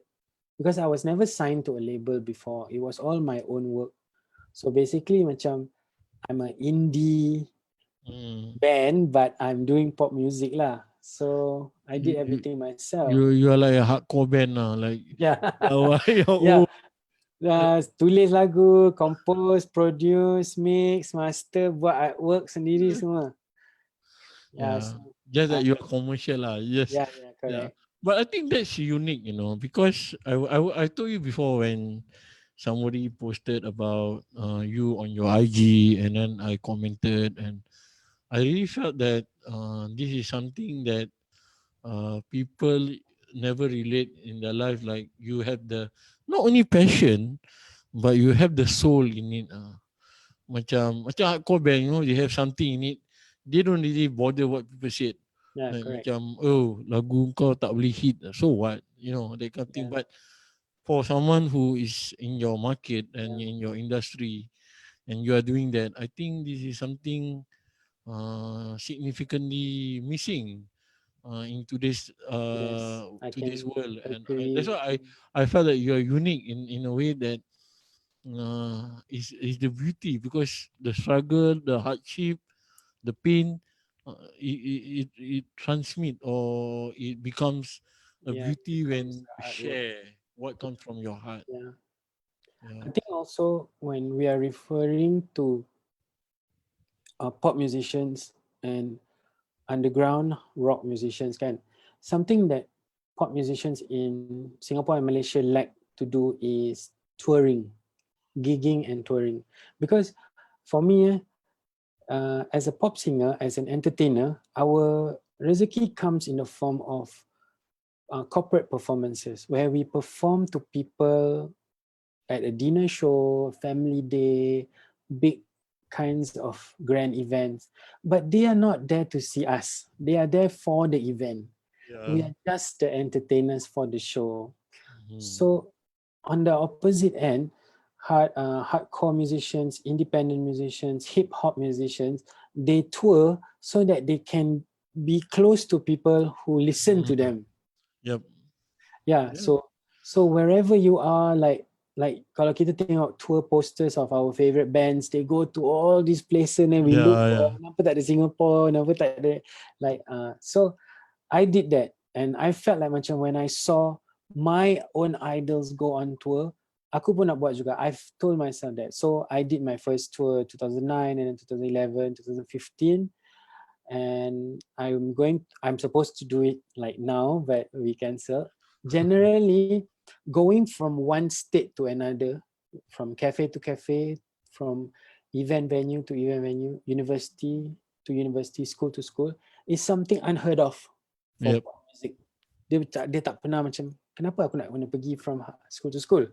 Because I was never signed to a label before. It was all my own work. So basically macam I'm an indie Mm. band, but I'm doing pop music lah. So I you, did you everything myself. you are like a hardcore band now, like Yeah. your Yeah. own. Tulis lagu, compose, produce, mix, master, buat artwork sendiri semua. Yeah, Yeah, so just that I, you are commercial lah. Yes. yeah, Yeah. correct. But I think that's unique, because I told you before when somebody posted about you on your IG, and then I commented, and I really felt that this is something that people never relate in their life. Like you have the not only passion, but you have the soul in it. Macam hardcore band, they have something in it. They don't really bother what people said. Yeah, Like correct. macam, oh, lagu kau tak boleh hit. So what? That kind of thing. Yeah, But for someone who is in your market and yeah, in your industry, and you are doing that, I think this is something significantly missing in yes, I today's can world. And that's agree. why I felt that you are unique in a way that is the beauty, because the struggle, the hardship, the pain, it transmit, or it becomes a Yeah, it beauty becomes when the you artwork. share what comes from your heart. Yeah, Yeah. I think also when we are referring to pop musicians and underground rock musicians, kan, something that pop musicians in Singapore and Malaysia like to do is touring, gigging and touring. Because for me, as a pop singer, as an entertainer, our rezeki comes in the form of corporate performances where we perform to people at a dinner show, family day, big kinds of grand events. But they are not there to see us. They are there for the event. Yeah. We are just the entertainers for the show. Mhm. So on the opposite end, hardcore musicians, independent musicians, hip hop musicians, they tour so that they can be close to people who listen to Mhm. them. Yep. Yeah, Yeah. so wherever you are, like kalau kita tengok tour posters of our favorite bands, they go to all these places and then we look Yeah. for Yeah. kenapa tak ada Singapore, kenapa tak ada, like so I did that, and I felt like macam when I saw my own idols go on tour, aku pun nak buat juga. I've told myself that. So I did my first tour 2009 and then 2011, 2015, and I'm supposed to do it like now, but we cancel. Generally, going from one state to another, from cafe to cafe, from event venue to event venue, university to university, school to school, is something unheard of for Yep. pop music. Dia tak pernah macam, kenapa aku nak kena pergi from school to school.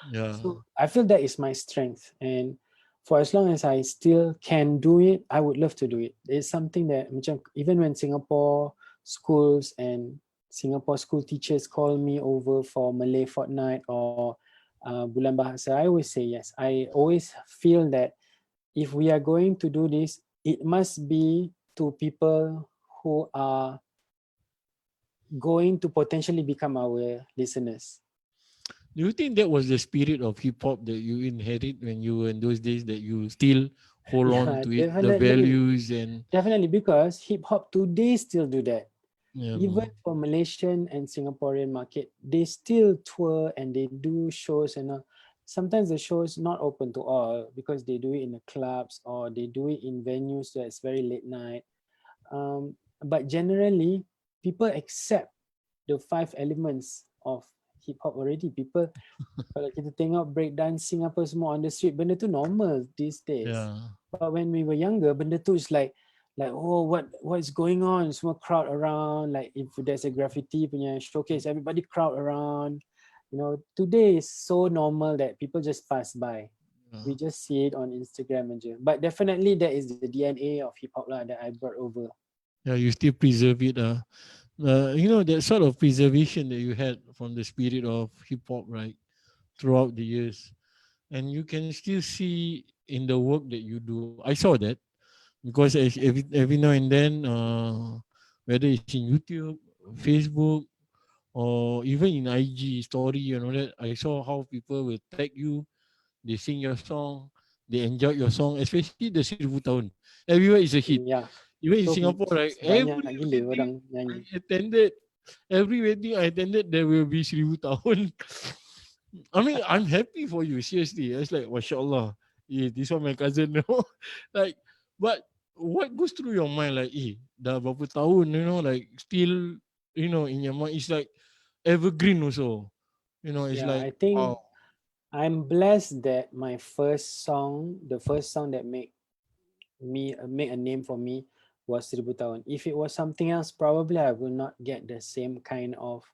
Yeah. So I feel that is my strength, and for as long as I still can do it, I would love to do it. It's something that macam, even when Singapore schools and Singapore school teachers call me over for Malay fortnight or Bulan Bahasa, I always say yes. I always feel that if we are going to do this, it must be to people who are going to potentially become our listeners. Do you think that was the spirit of hip hop that you inherit when you were in those days, that you still hold on Yeah, to it, the definitely. values and Definitely, because hip hop today still do that. yeah, Even for Malaysian and Singaporean market, they still tour and they do shows, and sometimes the shows not open to all because they do it in the clubs or they do it in venues that's very late night. But generally, people accept the five elements of hip hop already. People, kalau kita tengok breakdancing apa semua on the street, benda tu normal these days. yeah, But when we were younger, benda tu is like oh, what is going on? Semua crowd around. Like if there's a graffiti punya showcase, everybody crowd around. Today is so normal that people just pass by. yeah. We just see it on Instagram aja. But definitely that is the DNA of hip hop lah that I brought over. Yeah, you still preserve it. That sort of preservation that you had from the spirit of hip hop, right, throughout the years, and you can still see in the work that you do. I saw that because every now and then, whether it's in YouTube, Facebook, or even in IG story and all that, I saw how people will tag you, they sing your song, they enjoy your song, especially the Seribu Tahun. Everywhere is a hit. Ya, Even in so Singapore, right, banyak every gila wedding orang nyanyi. I attended, there will be Seribu Tahun. I mean, I'm happy for you, seriously. It's like, mashallah, this one my cousin, like, but what goes through your mind, like, dah berapa tahun, like, still in your mind. It's like evergreen also. It's Yeah, like I think wow. I'm blessed that my the first song that make a name for me was Seribu Tahun. If it was something else, probably I will not get the same kind of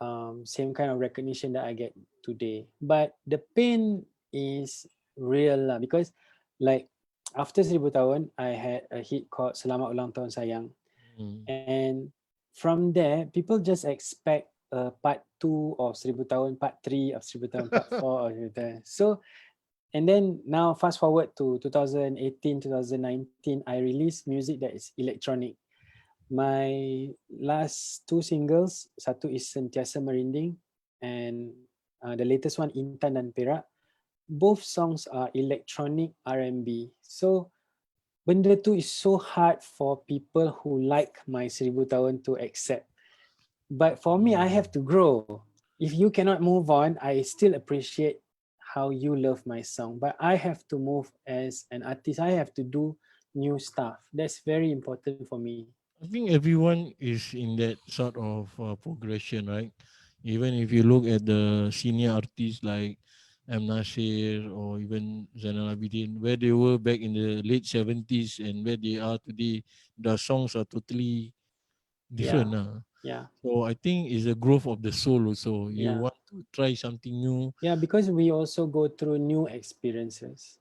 recognition that I get today. But the pain is real lah, because like after Seribu Tahun, I had a hit called Selamat Ulang Tahun Sayang, Mm. and from there, people just expect a part two of Seribu Tahun, part three of Seribu Tahun, part four of Seribu Tahun. So, and then now fast forward to 2018, 2019, I released music that is electronic. My last two singles, satu is Sentiasa Merinding, and the latest one Intan dan Perak. Both songs are electronic R&B. So benda tu is so hard for people who like my Seribu Tahun to accept. But for me, I have Mm. to grow. If you cannot move on, I still appreciate how you love my song. But I have to move as an artist. I have to do new stuff. That's very important for me. I think everyone is in that sort of progression, right? Even if you look at the senior artists like M. Nasir or even Zainal Abidin, where they were back in the late 70s and where they are today, the songs are totally Yeah, different. yeah, So I think it's a growth of the soul also. You yeah. want to try something new. Yeah, because we also go through new experiences.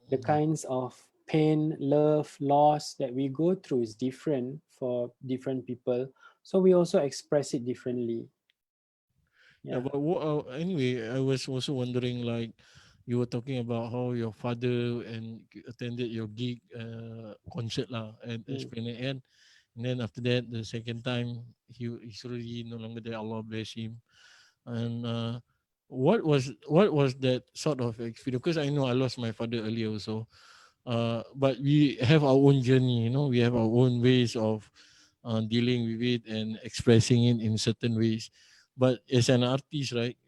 The Mm. kinds of pain, love, loss that we go through is different for different people. So we also express it differently. Yeah, Yeah. but anyway, I was also wondering, like, you were talking about how your father attended your gig concert lah at Mm. Esplanade N, and then after that, the second time he's already no longer there. Allah bless him. And what was that sort of experience? Because I know I lost my father earlier also. But we have our own journey. We have our own ways of dealing with it and expressing it in certain ways. But as an artist, right?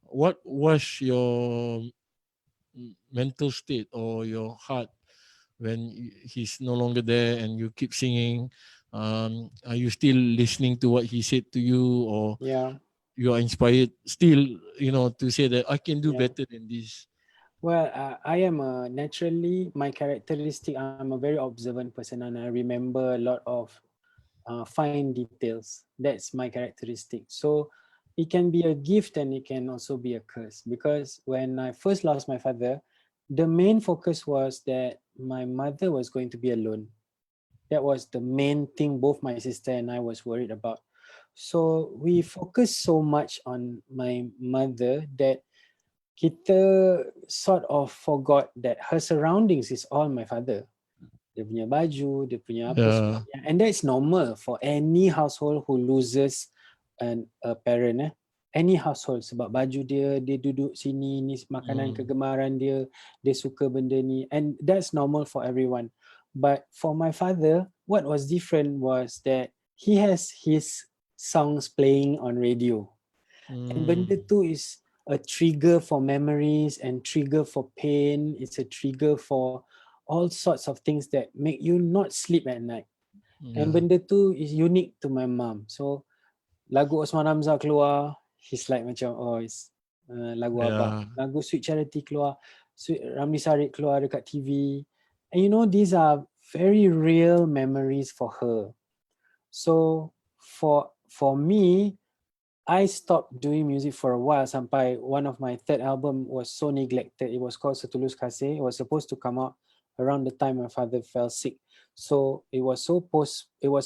What was your mental state or your heart when he's no longer there and you keep singing? Are you still listening to what he said to you, or Yeah. you are inspired still, to say that I can do Yeah. better than this? Well, I am naturally my characteristic. I'm a very observant person, and I remember a lot of fine details. That's my characteristic. So it can be a gift and it can also be a curse, because when I first lost my father, the main focus was that my mother was going to be alone. That was the main thing both my sister and I was worried about. So we focused so much on my mother that kita sort of forgot that her surroundings is all my father. Dia punya baju, dia punya apa semua. Yeah. And that's normal for any household who loses a parent. Any household, sebab baju dia, dia duduk sini, ni makanan Mm, kegemaran dia, dia suka benda ni. And that's normal for everyone. But for my father, what was different was that he has his songs playing on radio. And benda mm, tu is a trigger for memories and trigger for pain. It's a trigger for all sorts of things that make you not sleep at night. And yeah. benda tu is unique to my mom. So lagu Osman Hamzah keluar, he's like macam, oh, it's lagu abang. Yeah. Lagu Sweet Charity keluar, Sweet Ramli Sarip keluar dekat TV. And these are very real memories for her. So for me, I stopped doing music for a while sampai one of my third album was so neglected. It was called Setulus Kasih. It was supposed to come out around the time my father fell sick. So it was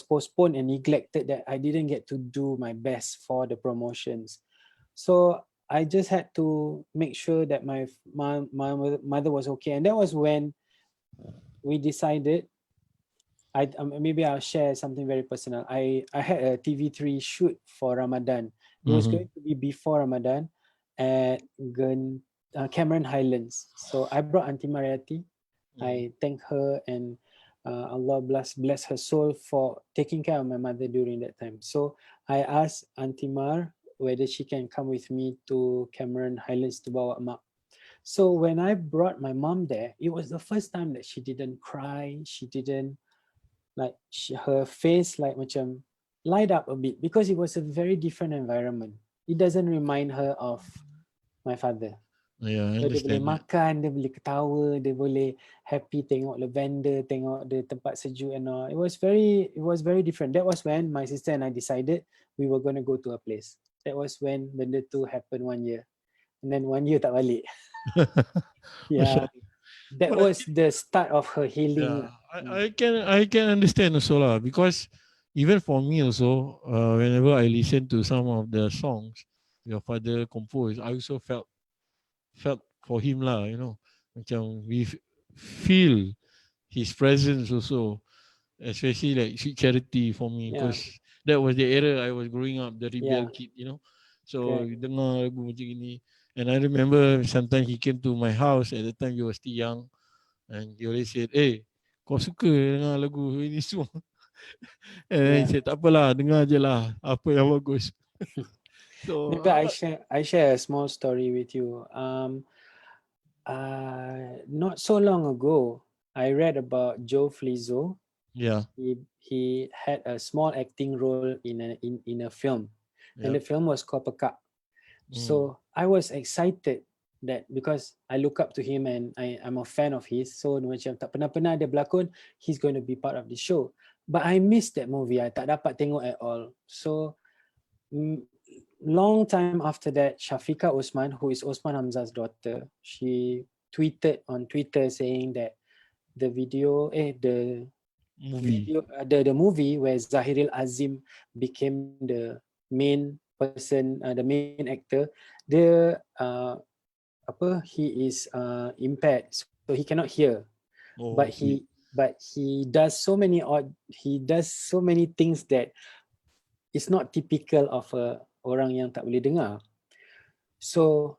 postponed and neglected that I didn't get to do my best for the promotions. So I just had to make sure that my mother was okay. And that was when we decided maybe I'll share something very personal. I had a TV3 shoot for Ramadan. It was Mm-hmm. going to be before Ramadan at Cameron Highlands. So I brought Auntie Mariati. Mm. I thank her, and Allah bless her soul for taking care of my mother during that time. So I asked Auntie Mar whether she can come with me to Cameron Highlands to bawa mak. So when I brought my mom there, it was the first time that she didn't cry. She didn't like her face like macam light up a bit because it was a very different environment. It doesn't remind her of my father. Yeah, I So dia boleh understand that. makan, dia boleh ketawa, dia boleh happy tengok lavender, tengok the tempat sejuk and all. It was very different. That was when my sister and I decided we were going to go to a place. That was when benda tu happened 1 year. And then 1 year tak balik. Masya Yeah. Allah. That But was the start of her healing. yeah, I can understand also lah, because even for me also, whenever I listen to some of the songs your father composed, I also felt for him lah, macam feel his presence also, especially like Sweet Charity for me, Yeah. because that was the era I was growing up, the rebel Yeah. kid. So Correct. dengar lagu macam gini, and I remember sometimes he came to my house at the time you were still young, and he always said, "Eh, kau suka dengar lagu ini semua?" And then he Yeah. said, "Tak apalah, dengar je lah apa yang bagus." So, Maybe I share a small story with you. Not so long ago, I read about Joe Flizzo. yeah, He had a small acting role in a film, and the yep. film was called Pekak. Mm. So I was excited that because I look up to him and I'm a fan of his. So macam tak pernah-pernah dia berlakon, he's going to be part of the show. But I missed that movie. I tak dapat tengok at all. So mm, long time after that, Shafiqa Osman, who is Osman Hamza's daughter, she tweeted on Twitter saying that the video, the Movie. video, the movie where Zahiril Azim became the main person, the main actor, dia he is impaired, so he cannot hear, but Oh, okay. he does so many things that is not typical of a orang yang tak boleh dengar. So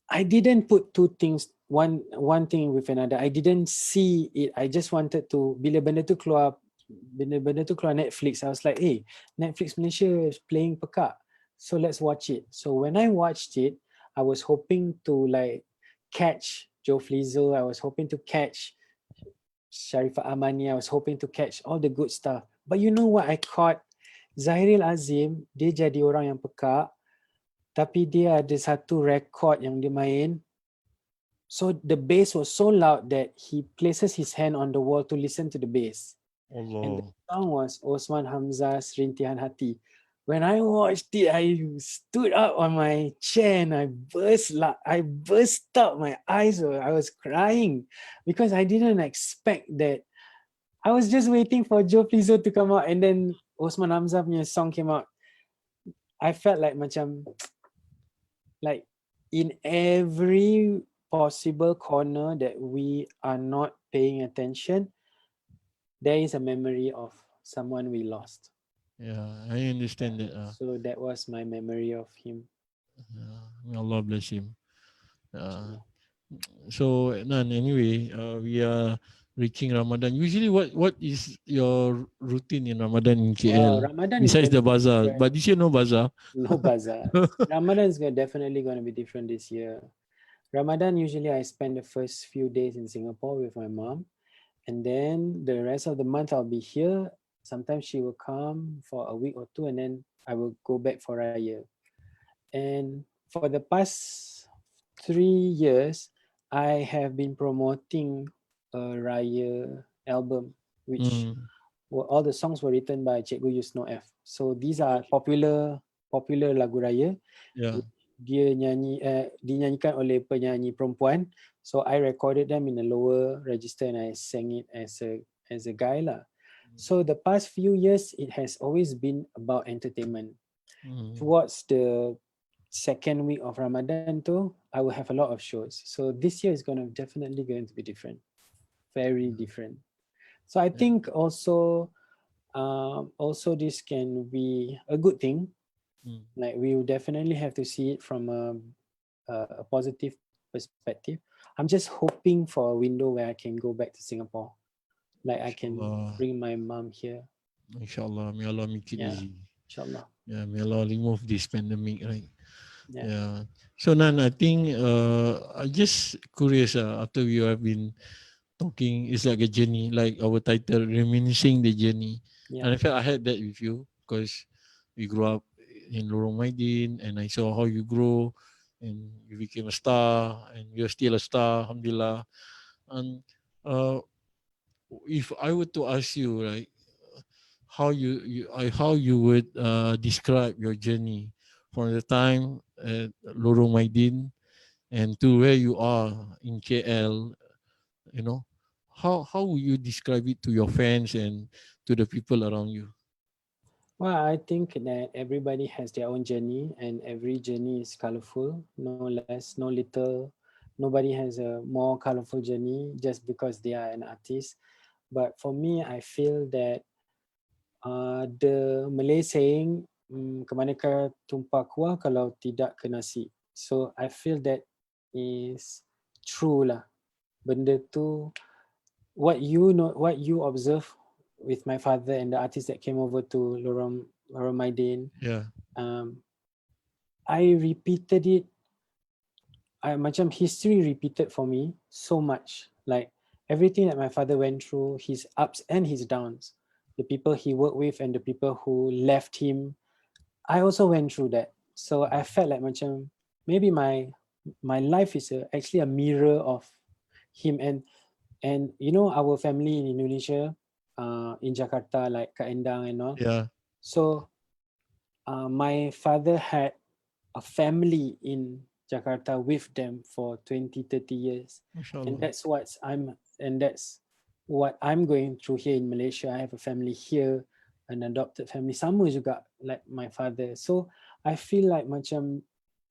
I didn't put two things, one thing with another. I didn't see it. I just wanted to, benda tu keluar Netflix, I was like, hey, Netflix Malaysia is playing Pekak, so let's watch it. So when I watched it, I was hoping to like catch Joe Flizzo. I was hoping to catch Sharifah Amani. I was hoping to catch all the good stuff. But you know what I caught? Zahiril Azim, dia jadi orang yang pekak, tapi dia ada satu rekod yang dia main. So the bass was so loud that he places his hand on the wall to listen to the bass. And the Allah. song was Osman Hamza's Rintihan Hati. When I watched it, I stood up on my chair and I burst out. My eyes I was crying because I didn't expect that. I was just waiting for Joe Flizzo to come out, and then Osman Hamza punya song came out. I felt like macam, like in every possible corner that we are not paying attention, there is a memory of someone we lost. Yeah, I understand that. So that was my memory of him. May Allah bless him. Uh, InsyaAllah. so, Nan, anyway, we are reaching Ramadan. Usually, what is your routine in Ramadan in Wow, KL Ramadan is besides going the to be bazaar? different. But this year no bazaar. No bazaar. Ramadan is definitely going to be different this year. Ramadan, usually I spend the first few days in Singapore with my mom, and then the rest of the month I'll be here. Sometimes she will come for a week or two, and then I will go back for Raya. And for the past 3 years, I have been promoting a Raya album, which Mm, all the songs were written by Cikgu Yusno F. So these are popular lagu raya. yeah. Dia dinyanyikan oleh penyanyi perempuan. So I recorded them in a lower register and I sang it as a guy lah. So the past few years, it has always been about entertainment. Mm, Towards the second week of Ramadan too, I will have a lot of shows. So this year is definitely going to be different, very different. So I yeah. think also this can be a good thing. Mm, Like we will definitely have to see it from a positive perspective. I'm just hoping for a window where I can go back to Singapore. Like I can inshallah. bring my mom here. Inshallah. May Allah make it Yeah, easy. inshallah. Yeah, may Allah remove this pandemic, right? Yeah, Yeah. So Nan, I think I just curious after we have been talking, it's like a journey, like our title, reminiscing the journey. yeah. And I felt I had that with you. because we grew up in Lorong Maidin, and I saw how you grow, and you became a star, and you're still a star, alhamdulillah. And uh, if I were to ask you, right, how you would describe your journey from the time at Lorong Maidin and to where you are in KL, you know, how would you describe it to your fans and to the people around you? Well, I think that everybody has their own journey, and every journey is colorful, no less, no little. Nobody has a more colorful journey just because they are an artist. But for me, I feel that the Malay saying, ke manakah tumpah kuah kalau tidak ke nasi. So I feel that is true lah. Benda tu, what you know, what you observe with my father and the artist that came over to Lorong Maidin, Yeah, um, I repeated it. Macam history repeated for me so much. Like everything that my father went through, his ups and his downs, the people he worked with and the people who left him, I also went through that. So I felt like macam maybe my life is actually a mirror of him. And you know our family in Indonesia, in Jakarta, like Kak Endang and all. yeah, So my father had a family in Jakarta with them for 20, 30 years. And mashallah. that's what I'm going through here in Malaysia. I have a family here, an adopted family. Sama juga like my father. So I feel like macam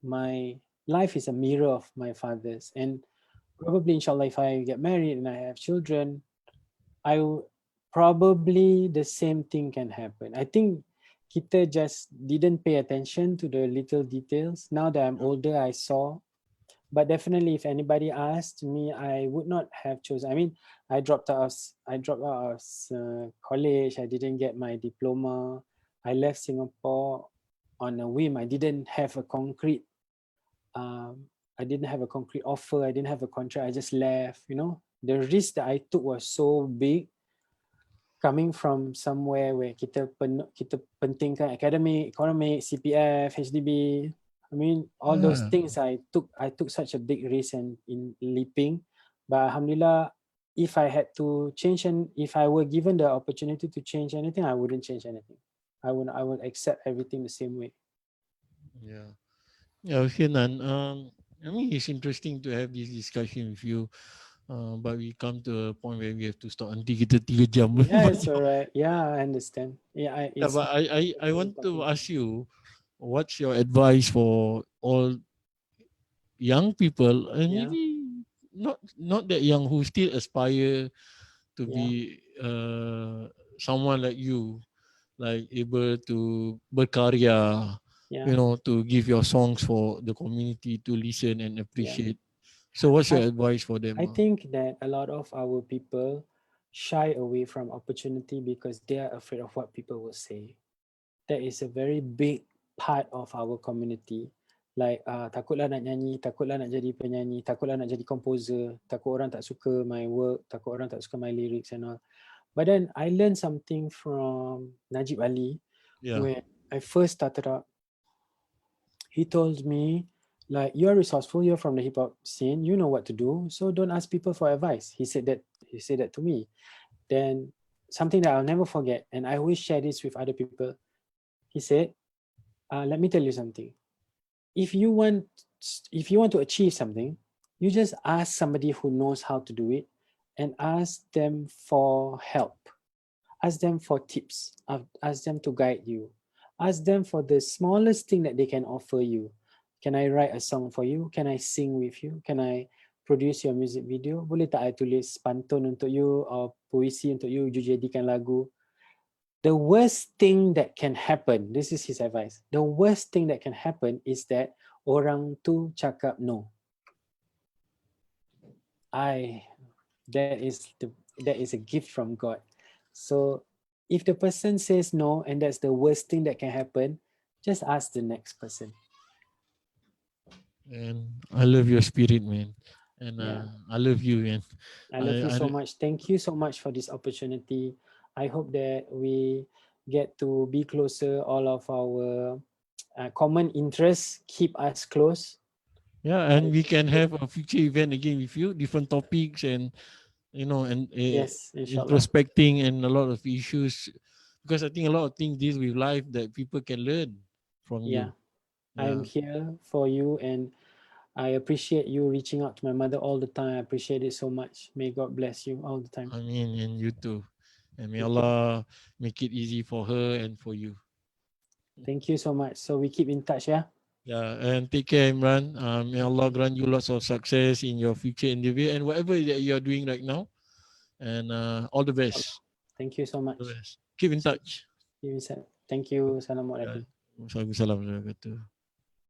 my life is a mirror of my father's. And probably inshallah if I get married and I have children, probably the same thing can happen. I think kita just didn't pay attention to the little details. Now that I'm older, I saw. But definitely, if anybody asked me, I would not have chosen. I mean, I dropped out of college. I didn't get my diploma. I left Singapore on a whim. I didn't have a concrete offer. I didn't have a contract. I just left. You know, the risk that I took was so big, coming from somewhere where kita pentingkan academic, economic, CPF, HDB. I mean, all those Yeah. things I took such a big risk and in leaping. But alhamdulillah, if I had to change, and if I were given the opportunity to change anything, I wouldn't change anything. I would accept everything the same way. Yeah. Yeah, okay, Nan. I mean, it's interesting to have this discussion with you. But we come to a point where we have to stop nanti kita 3 jam. Yeah, it's alright. Yeah, I understand. Yeah, Yeah, it's but I really want to important. ask you, what's your advice for all young people, and Yeah, maybe not that young, who still aspire to yeah, be someone like you, like able to berkarya, yeah. to give your songs for the community to listen and Yeah. appreciate. So what's your I advice for them? I think that a lot of our people shy away from opportunity because they are afraid of what people will say. That is a very big part of our community. Like takutlah nak nyanyi, takutlah nak jadi penyanyi, takutlah nak jadi composer, takut orang tak suka my work, takut orang tak suka my lyrics and all. But then I learned something from Najib Ali Yeah. when I first started out. He told me, like, you're resourceful, you're from the hip hop scene, you know what to do, so don't ask people for advice. He said that to me. Then something that I'll never forget, and I always share this with other people. He said, let me tell you something. If you want if you want to achieve something, you just ask somebody who knows how to do it and ask them for help. Ask them for tips. Ask them to guide you. Ask them for the smallest thing that they can offer you. Can I write a song for you? Can I sing with you? Can I produce your music video? Boleh tak I tulis pantun untuk you or puisi untuk you jadikan lagu? The worst thing that can happen, this is his advice. The worst thing that can happen is that orang tu cakap no. I that is a gift from God. So if the person says no and that's the worst thing that can happen, just ask the next person. And I love your spirit, man. And Yeah. I love you, man. I love you I so much. Thank you so much for this opportunity. I hope that we get to be closer. All of our common interests keep us close. Yeah, I and we can appreciate. have a future event again with you, different topics, and and Yes, inshallah. introspecting and a lot of issues, because I think a lot of things deal with life that people can learn from Yeah, you. I am Yeah, here for you, and I appreciate you reaching out to my mother all the time. I appreciate it so much. May God bless you all the time. I mean, and you too, and may Thank you. Allah make it easy for her and for you. Thank you so much. So we keep in touch, yeah? Yeah, and take care, Imran. May Allah grant you lots of success in your future endeavor and whatever that you are doing right now. And all the Inshallah. best. Thank you so All the much. best. Keep in touch. Thank you. Yeah. Assalamualaikum. Waalaikumsalam warahmatullahi wabarakatuh.